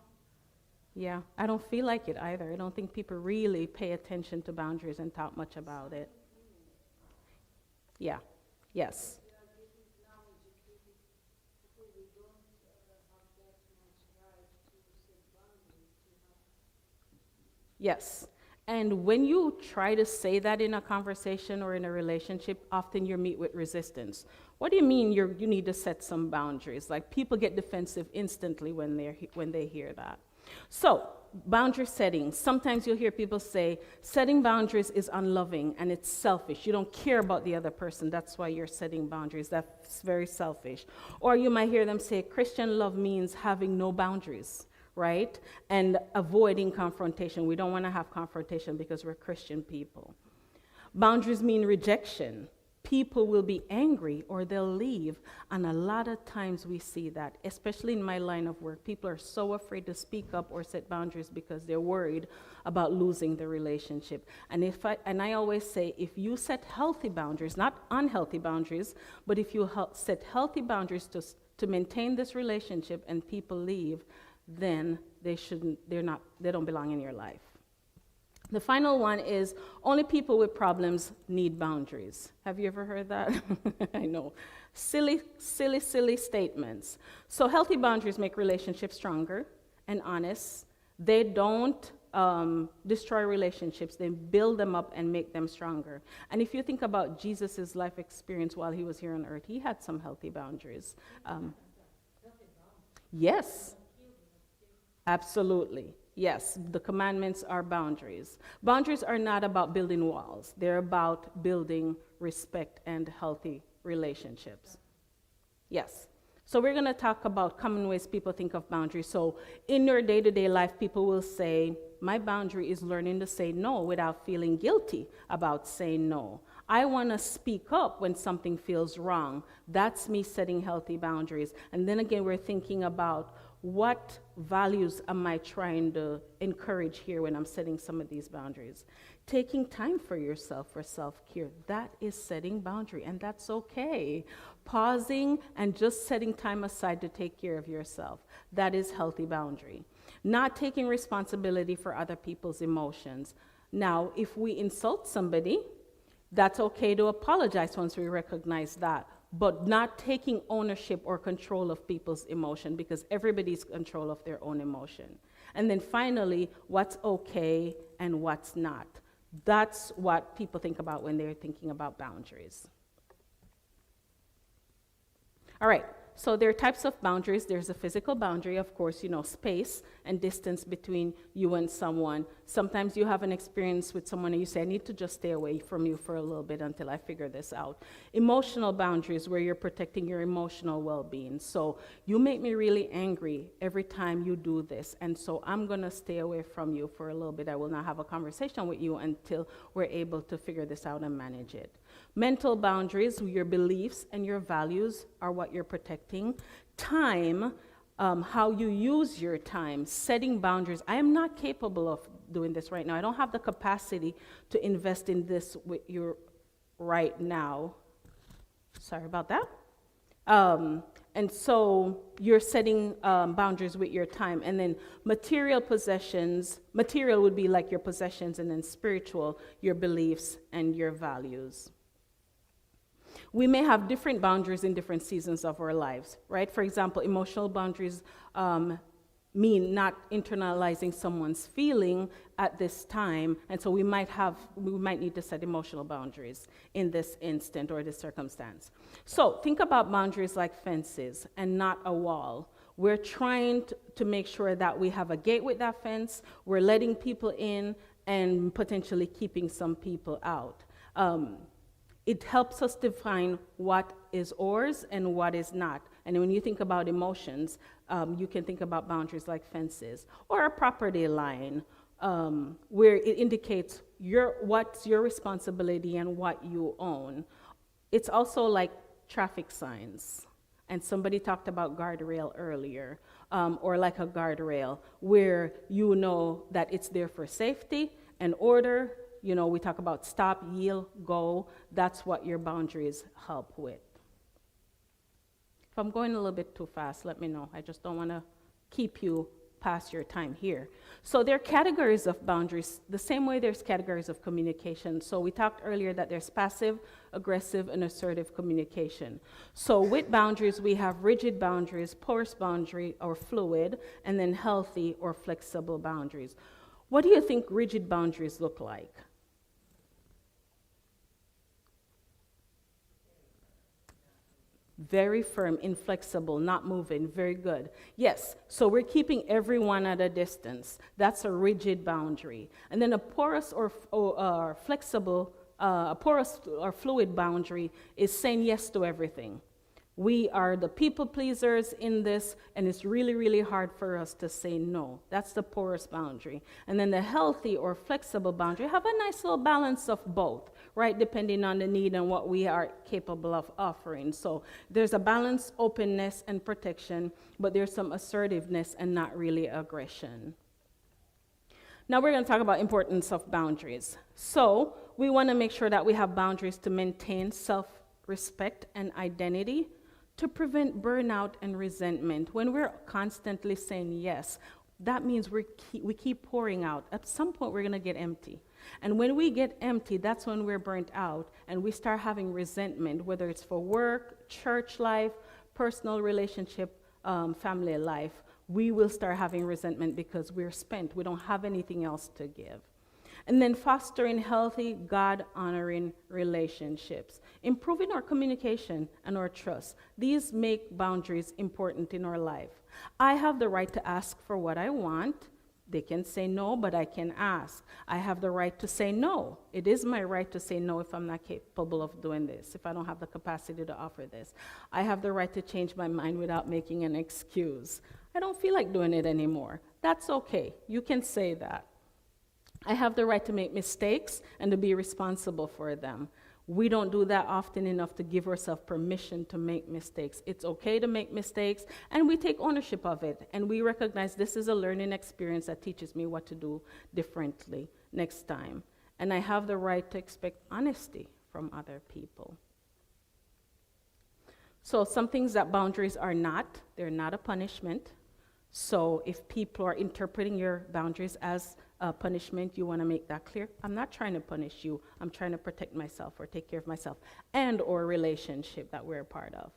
Yeah, I don't feel like it either. I don't think people really pay attention to boundaries and talk much about it. Yeah, yes. Yes. And when you try to say that in a conversation or in a relationship, often you meet with resistance. What do you mean you need to set some boundaries? Like, people get defensive instantly when they hear that. So, boundary setting. Sometimes you'll hear people say, setting boundaries is unloving and it's selfish. You don't care about the other person. That's why you're setting boundaries. That's very selfish. Or you might hear them say, Christian love means having no boundaries, right? And avoiding confrontation. We don't want to have confrontation because we're Christian people. Boundaries mean rejection. People will be angry or they'll leave. And a lot of times we see that, especially in my line of work. People are so afraid to speak up or set boundaries because they're worried about losing the relationship. And I always say, if you set healthy boundaries, not unhealthy boundaries, but if you set healthy boundaries to maintain this relationship and people leave, then they don't belong in your life. The final one is only people with problems need boundaries. Have you ever heard that? I know. Silly statements. So healthy boundaries make relationships stronger and honest. They don't destroy relationships. They build them up and make them stronger. And if you think about Jesus' life experience while he was here on earth, he had some healthy boundaries. Yes. Absolutely. Yes, the commandments are boundaries. Boundaries are not about building walls. They're about building respect and healthy relationships. Yes. So we're going to talk about common ways people think of boundaries. So in your day-to-day life, people will say, my boundary is learning to say no without feeling guilty about saying no. I want to speak up when something feels wrong. That's me setting healthy boundaries. And then again, we're thinking about What values am I trying to encourage here when I'm setting some of these boundaries? Taking time for yourself for self-care, that is setting boundary, and that's okay. Pausing and just setting time aside to take care of yourself, that is healthy boundary. Not taking responsibility for other people's emotions. Now, if we insult somebody, that's okay to apologize once we recognize that, but not taking ownership or control of people's emotion, because everybody's in control of their own emotion. And then finally, what's okay and what's not. That's what people think about when they're thinking about boundaries. All right, so there are types of boundaries. There's a physical boundary, of course, space and distance between you and someone. Sometimes you have an experience with someone and you say, I need to just stay away from you for a little bit until I figure this out. Emotional boundaries, where you're protecting your emotional well-being. So you make me really angry every time you do this, and so I'm gonna stay away from you for a little bit. I will not have a conversation with you until we're able to figure this out and manage it. Mental boundaries, your beliefs and your values are what you're protecting. Time, how you use your time, setting boundaries. I am not capable of doing this right now. I don't have the capacity to invest in this with you right now. Sorry about that. And so you're setting boundaries with your time. And then material possessions, material would be like your possessions, and then spiritual, your beliefs and your values. We may have different boundaries in different seasons of our lives, right? For example, emotional boundaries mean not internalizing someone's feeling at this time, and so we might need to set emotional boundaries in this instant or this circumstance. So think about boundaries like fences and not a wall. We're trying to make sure that we have a gate with that fence, we're letting people in and potentially keeping some people out. It helps us define what is ours and what is not. And when you think about emotions, you can think about boundaries like fences or a property line, where it indicates what's your responsibility and what you own. It's also like traffic signs. And somebody talked about guardrail earlier, or like a guardrail, where you know that it's there for safety and order. We talk about stop, yield, go. That's what your boundaries help with. If I'm going a little bit too fast, let me know. I just don't want to keep you past your time here. So there are categories of boundaries, the same way there's categories of communication. So we talked earlier that there's passive, aggressive, and assertive communication. So with boundaries, we have rigid boundaries, porous boundary, or fluid, and then healthy or flexible boundaries. What do you think rigid boundaries look like? Very firm, inflexible, not moving, very good. Yes, so we're keeping everyone at a distance. That's a rigid boundary. And then a porous or flexible, a porous or fluid boundary is saying yes to everything. We are the people pleasers in this, and it's really, really hard for us to say no. That's the porous boundary. And then the healthy or flexible boundary have a nice little balance of both, right, depending on the need and what we are capable of offering. So there's a balance, openness, and protection, but there's some assertiveness and not really aggression. Now we're going to talk about importance of boundaries. So we want to make sure that we have boundaries to maintain self-respect and identity, to prevent burnout and resentment. When we're constantly saying yes, that means we keep pouring out. At some point, we're going to get empty. And when we get empty, that's when we're burnt out, and we start having resentment, whether it's for work, church life, personal relationship, family life. We will start having resentment because we're spent. We don't have anything else to give. And then fostering healthy, God-honoring relationships. Improving our communication and our trust. These make boundaries important in our life. I have the right to ask for what I want. They can say no, but I can ask. I have the right to say no. It is my right to say no if I'm not capable of doing this, if I don't have the capacity to offer this. I have the right to change my mind without making an excuse. I don't feel like doing it anymore. That's okay. You can say that. I have the right to make mistakes and to be responsible for them. We don't do that often enough to give ourselves permission to make mistakes. It's okay to make mistakes, and we take ownership of it, and we recognize this is a learning experience that teaches me what to do differently next time. And I have the right to expect honesty from other people. So some things that boundaries are not, they're not a punishment. So if people are interpreting your boundaries as a punishment, you want to make that clear. I'm not trying to punish you. I'm trying to protect myself or take care of myself and or relationship that we're a part of.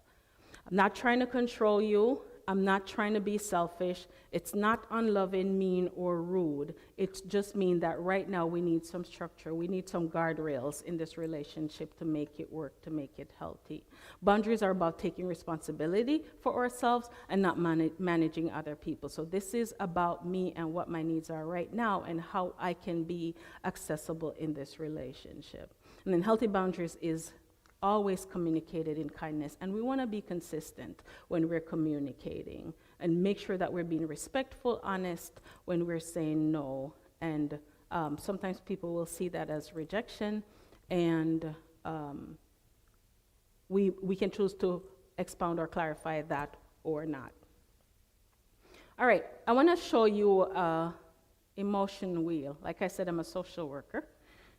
I'm not trying to control you. I'm not trying to be selfish. It's not unloving, mean, or rude. It just means that right now we need some structure. We need some guardrails in this relationship to make it work, to make it healthy. Boundaries are about taking responsibility for ourselves and not managing other people. So this is about me and what my needs are right now and how I can be accessible in this relationship. And then healthy boundaries is always communicated in kindness, and we want to be consistent when we're communicating and make sure that we're being respectful, honest when we're saying no. And sometimes people will see that as rejection, and we can choose to expound or clarify that or not. All right, I want to show you an emotion wheel. Like I said, I'm a social worker.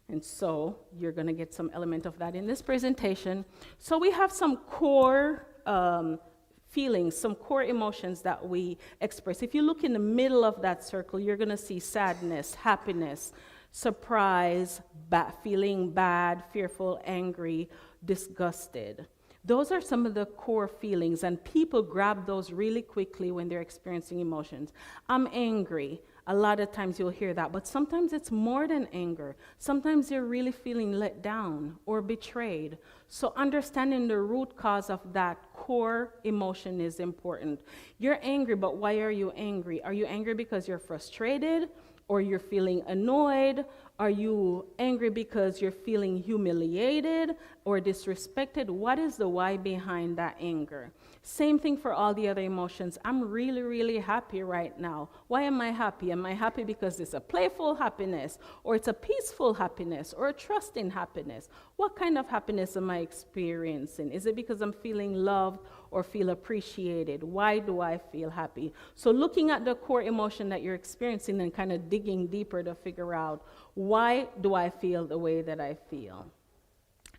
And so you're going to get some element of that in this presentation. So we have some core feelings, some core emotions that we express. If you look in the middle of that circle, you're going to see sadness, happiness, surprise, feeling bad, fearful, angry, disgusted. Those are some of the core feelings, and people grab those really quickly when they're experiencing emotions. I'm angry. A lot of times you'll hear that, but sometimes it's more than anger. Sometimes you're really feeling let down or betrayed. So understanding the root cause of that core emotion is important. You're angry, but why are you angry? Are you angry because you're frustrated or you're feeling annoyed? Are you angry because you're feeling humiliated or disrespected? What is the why behind that anger? Same thing for all the other emotions. I'm really, really happy right now. Why am I happy? Am I happy because it's a playful happiness, or it's a peaceful happiness, or a trusting happiness? What kind of happiness am I experiencing? Is it because I'm feeling loved or feel appreciated? Why do I feel happy? So looking at the core emotion that you're experiencing and kind of digging deeper to figure out, why do I feel the way that I feel?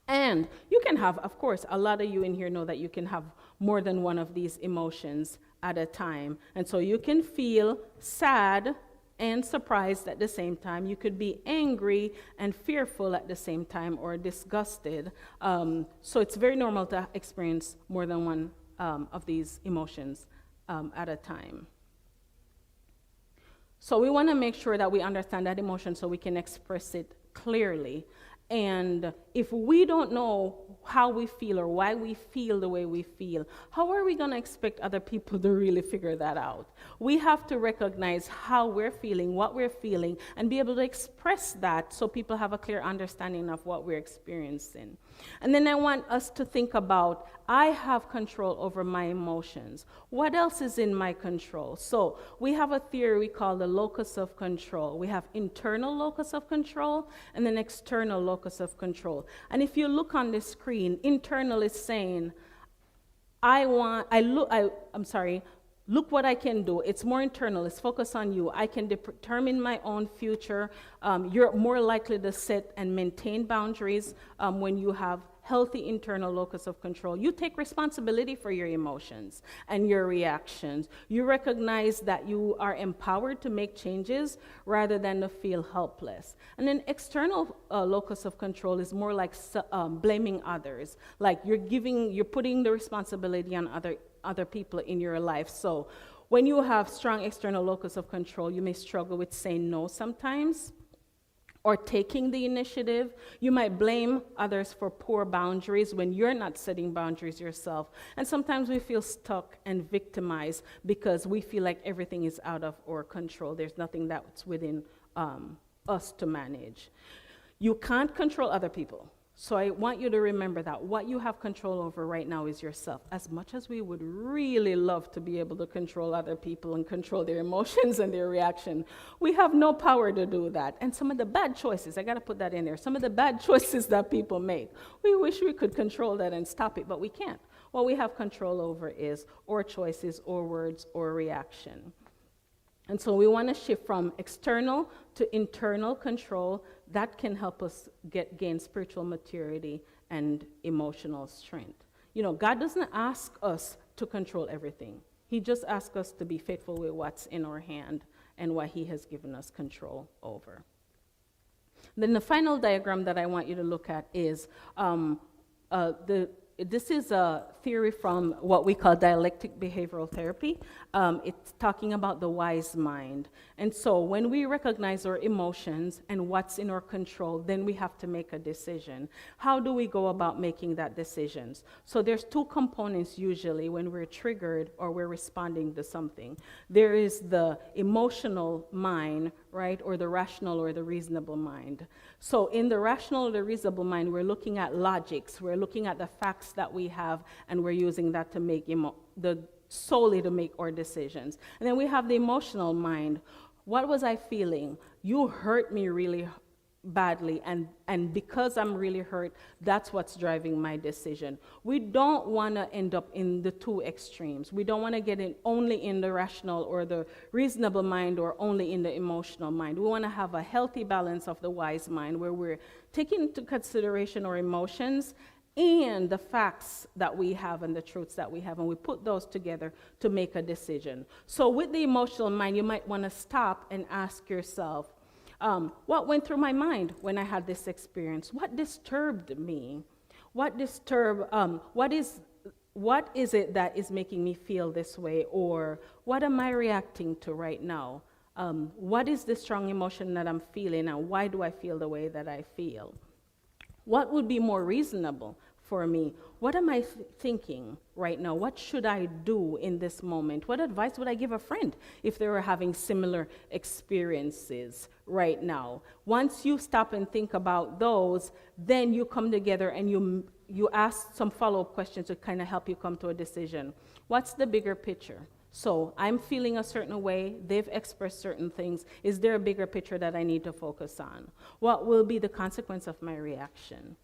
And you can have, of course, a lot of you in here know that you can have more than one of these emotions at a time. And so you can feel sad and surprised at the same time. You could be angry and fearful at the same time, or disgusted. So it's very normal to experience more than one of these emotions at a time. So we want to make sure that we understand that emotion so we can express it clearly. And if we don't know how we feel or why we feel the way we feel, how are we going to expect other people to really figure that out? We have to recognize how we're feeling, what we're feeling, and be able to express that so people have a clear understanding of what we're experiencing. And then I want us to think about, I have control over my emotions. What else is in my control? So we have a theory we call the locus of control. We have internal locus of control and then external locus of control. And if you look on the screen, internal is saying, look what I can do. It's more internal. It's focused on you. I can determine my own future. You're more likely to set and maintain boundaries when you have healthy internal locus of control. You take responsibility for your emotions and your reactions. You recognize that you are empowered to make changes rather than to feel helpless. And then external locus of control is more like blaming others. Like you're putting the responsibility on other people in your life. So when you have strong external locus of control, you may struggle with saying no sometimes, or taking the initiative. You might blame others for poor boundaries when you're not setting boundaries yourself. And sometimes we feel stuck and victimized because we feel like everything is out of our control. There's nothing that's within us to manage. You can't control other people. So I want you to remember that what you have control over right now is yourself. As much as we would really love to be able to control other people and control their emotions and their reaction, we have no power to do that. And some of the bad choices, I got to put that in there, some of the bad choices that people make, we wish we could control that and stop it, but we can't. What we have control over is or choices or words or reaction. And so we want to shift from external to internal control. That can help us gain spiritual maturity and emotional strength. You know, God doesn't ask us to control everything. He just asks us to be faithful with what's in our hand and what he has given us control over. Then the final diagram that I want you to look at is this is a theory from what we call dialectic behavioral therapy. It's talking about the wise mind. And so when we recognize our emotions and what's in our control, then we have to make a decision. How do we go about making that decision? So there's two components usually when we're triggered or we're responding to something. There is the emotional mind, right, or the rational or the reasonable mind. So in the rational or the reasonable mind, we're looking at logics, we're looking at the facts that we have, and we're using that to make solely to make our decisions. And then we have the emotional mind. What was I feeling? You hurt me really badly, and because I'm really hurt, that's what's driving my decision. We don't want to end up in the two extremes. We don't want to get in only in the rational or the reasonable mind or only in the emotional mind. We want to have a healthy balance of the wise mind where we're taking into consideration our emotions and the facts that we have and the truths that we have, and we put those together to make a decision. So with the emotional mind, you might want to stop and ask yourself, what went through my mind when I had this experience? What disturbed me? What is it that is making me feel this way? Or what am I reacting to right now? What is the strong emotion that I'm feeling, and why do I feel the way that I feel? What would be more reasonable for me? What am I thinking right now? What should I do in this moment? What advice would I give a friend if they were having similar experiences right now? Once you stop and think about those, then you come together and you ask some follow-up questions to kind of help you come to a decision. What's the bigger picture? So I'm feeling a certain way, they've expressed certain things. Is there a bigger picture that I need to focus on? What will be the consequence of my reaction?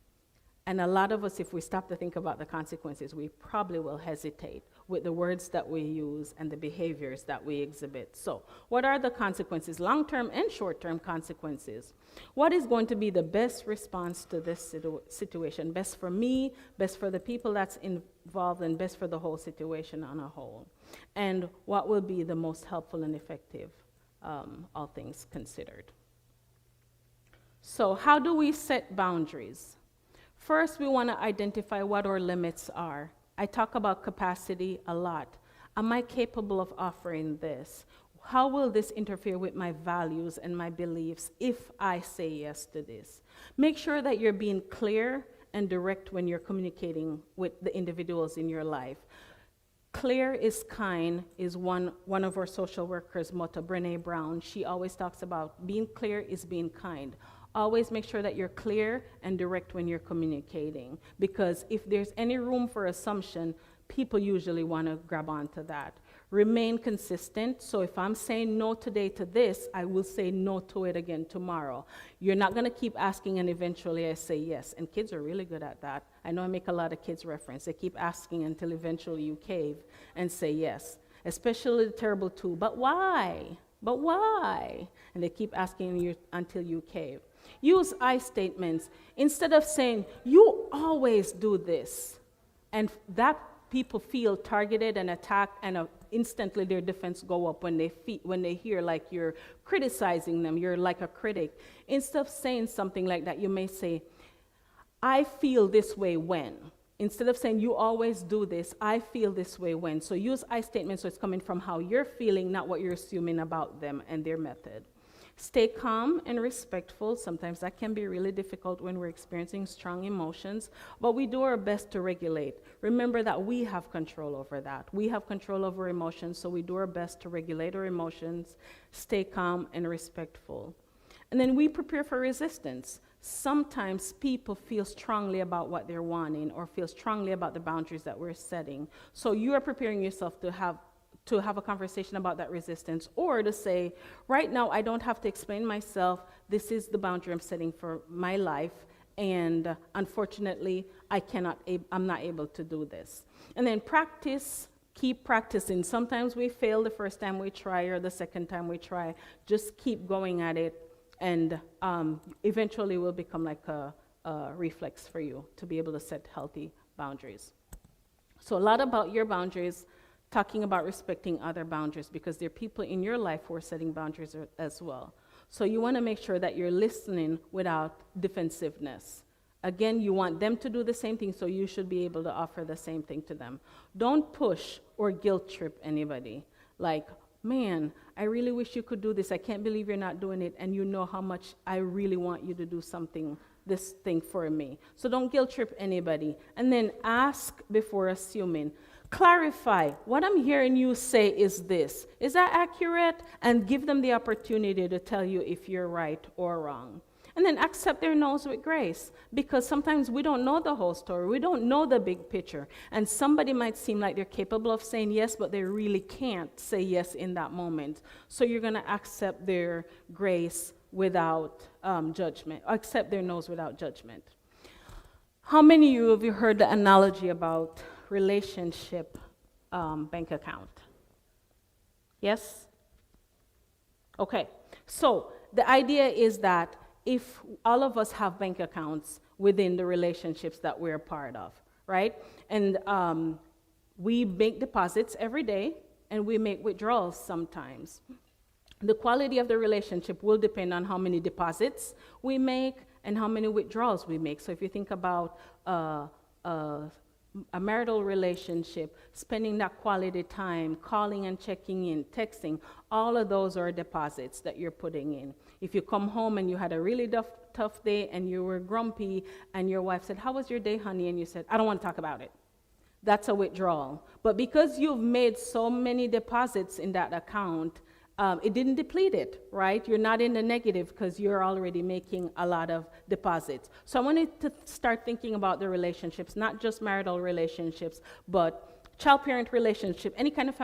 And a lot of us, if we stop to think about the consequences, we probably will hesitate with the words that we use and the behaviors that we exhibit. So what are the consequences, long-term and short-term consequences? What is going to be the best response to this situation? Best for me, best for the people that's involved, and best for the whole situation on a whole? And what will be the most helpful and effective, all things considered? So how do we set boundaries? First, we want to identify what our limits are. I talk about capacity a lot. Am I capable of offering this? How will this interfere with my values and my beliefs if I say yes to this? Make sure that you're being clear and direct when you're communicating with the individuals in your life. Clear is kind is one of our social workers' motto, Brené Brown. She always talks about being clear is being kind. Always make sure that you're clear and direct when you're communicating, because if there's any room for assumption, people usually want to grab onto that. Remain consistent. So if I'm saying no today to this, I will say no to it again tomorrow. You're not going to keep asking and eventually I say yes. And kids are really good at that. I know I make a lot of kids reference. They keep asking until eventually you cave and say yes. Especially the terrible two, but why? But why? And they keep asking you until you cave. Use I statements instead of saying, you always do this. And that people feel targeted and attacked, and instantly their defense go up when they hear like you're criticizing them, you're like a critic. Instead of saying something like that, you may say, I feel this way when. Instead of saying, you always do this, I feel this way when. So use I statements so it's coming from how you're feeling, not what you're assuming about them and their method. Stay calm and respectful. Sometimes that can be really difficult when we're experiencing strong emotions, but we do our best to regulate. Remember that we have control over that. We have control over emotions, so we do our best to regulate our emotions, stay calm and respectful. And then we prepare for resistance. Sometimes people feel strongly about what they're wanting or feel strongly about the boundaries that we're setting. So you are preparing yourself to have a conversation about that resistance, or to say, right now I don't have to explain myself. This is the boundary I'm setting for my life, and unfortunately I'm not able to do this. And then practice. Keep practicing. Sometimes we fail the first time we try or the second time we try. Just keep going at it, and eventually will become like a reflex for you to be able to set healthy boundaries. So a lot about your boundaries, talking about respecting other boundaries, because there are people in your life who are setting boundaries as well. So you want to make sure that you're listening without defensiveness. Again, you want them to do the same thing, so you should be able to offer the same thing to them. Don't push or guilt trip anybody. Like, man, I really wish you could do this. I can't believe you're not doing it, and you know how much I really want you to do this thing for me. So don't guilt trip anybody. And then ask before assuming. Clarify. What I'm hearing you say is this. Is that accurate? And give them the opportunity to tell you if you're right or wrong. And then accept their no's with grace, because sometimes we don't know the whole story. We don't know the big picture. And somebody might seem like they're capable of saying yes, but they really can't say yes in that moment. So you're going to accept their grace without judgment, accept their no's without judgment. How many of you have you heard the analogy about relationship bank account? Yes? Okay. So the idea is that if all of us have bank accounts within the relationships that we're a part of, right? And we make deposits every day, and we make withdrawals sometimes. The quality of the relationship will depend on how many deposits we make and how many withdrawals we make. So if you think about a marital relationship, spending that quality time, calling and checking in, texting, all of those are deposits that you're putting in. If you come home and you had a really tough day and you were grumpy and your wife said, "How was your day, honey?" and you said, "I don't want to talk about it." That's a withdrawal. But because you've made so many deposits in that account, it didn't deplete it, right? You're not in the negative because you're already making a lot of deposits. So I wanted to start thinking about the relationships, not just marital relationships, but child-parent relationship, any kind of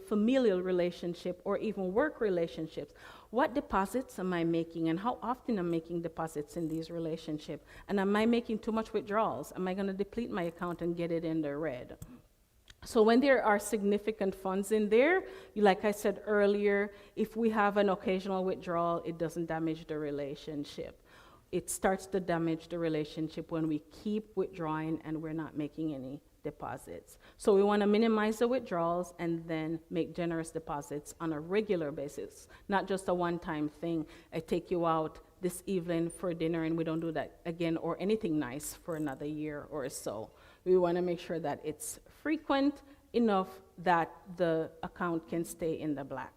familial relationship, or even work relationships. What deposits am I making, and how often am I making deposits in these relationships? And am I making too much withdrawals? Am I going to deplete my account and get it in the red? So when there are significant funds in there, like I said earlier, if we have an occasional withdrawal, it doesn't damage the relationship. It starts to damage the relationship when we keep withdrawing and we're not making any deposits. So we want to minimize the withdrawals and then make generous deposits on a regular basis, not just a one-time thing. I take you out this evening for dinner and we don't do that again, or anything nice for another year or so. We want to make sure that it's frequent enough that the account can stay in the black.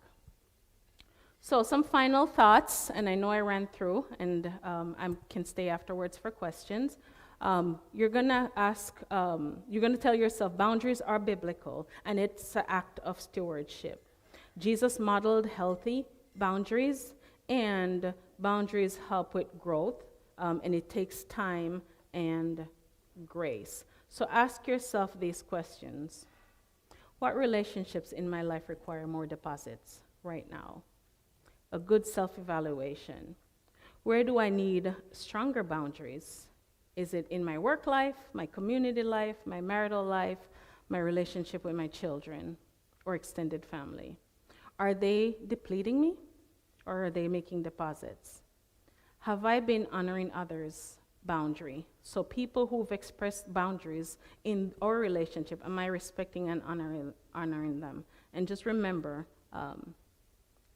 So some final thoughts, and I know I ran through, and I can stay afterwards for questions. You're going to tell yourself boundaries are biblical, and it's an act of stewardship. Jesus modeled healthy boundaries, and boundaries help with growth, and it takes time and grace. So ask yourself these questions. What relationships in my life require more deposits right now? A good self-evaluation. Where do I need stronger boundaries? Is it in my work life, my community life, my marital life, my relationship with my children or extended family? Are they depleting me, or are they making deposits? Have I been honoring others' boundary? So people who've expressed boundaries in our relationship, am I respecting and honoring them? And just remember,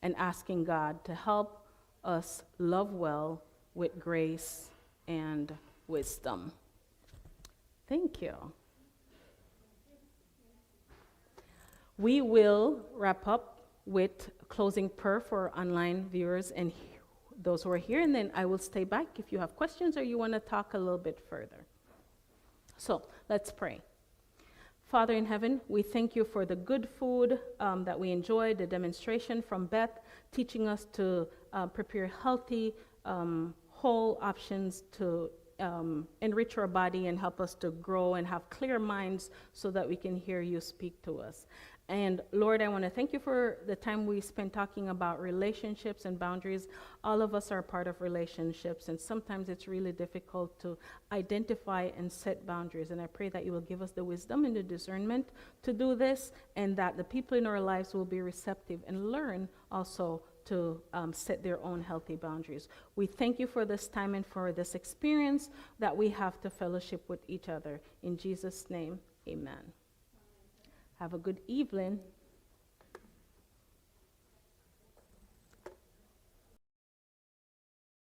and asking God to help us love well with grace and wisdom. Thank you. We will wrap up with closing prayer for online viewers and those who are here, and then I will stay back if you have questions or you want to talk a little bit further. So let's pray. Father in heaven, we thank you for the good food that we enjoyed, the demonstration from Beth, teaching us to prepare healthy, whole options to enrich our body and help us to grow and have clear minds so that we can hear you speak to us. And Lord, I want to thank you for the time we spent talking about relationships and boundaries. All of us are part of relationships, and sometimes it's really difficult to identify and set boundaries. And I pray that you will give us the wisdom and the discernment to do this, and that the people in our lives will be receptive and learn also to set their own healthy boundaries. We thank you for this time and for this experience that we have to fellowship with each other. In Jesus' name, amen. Have a good evening.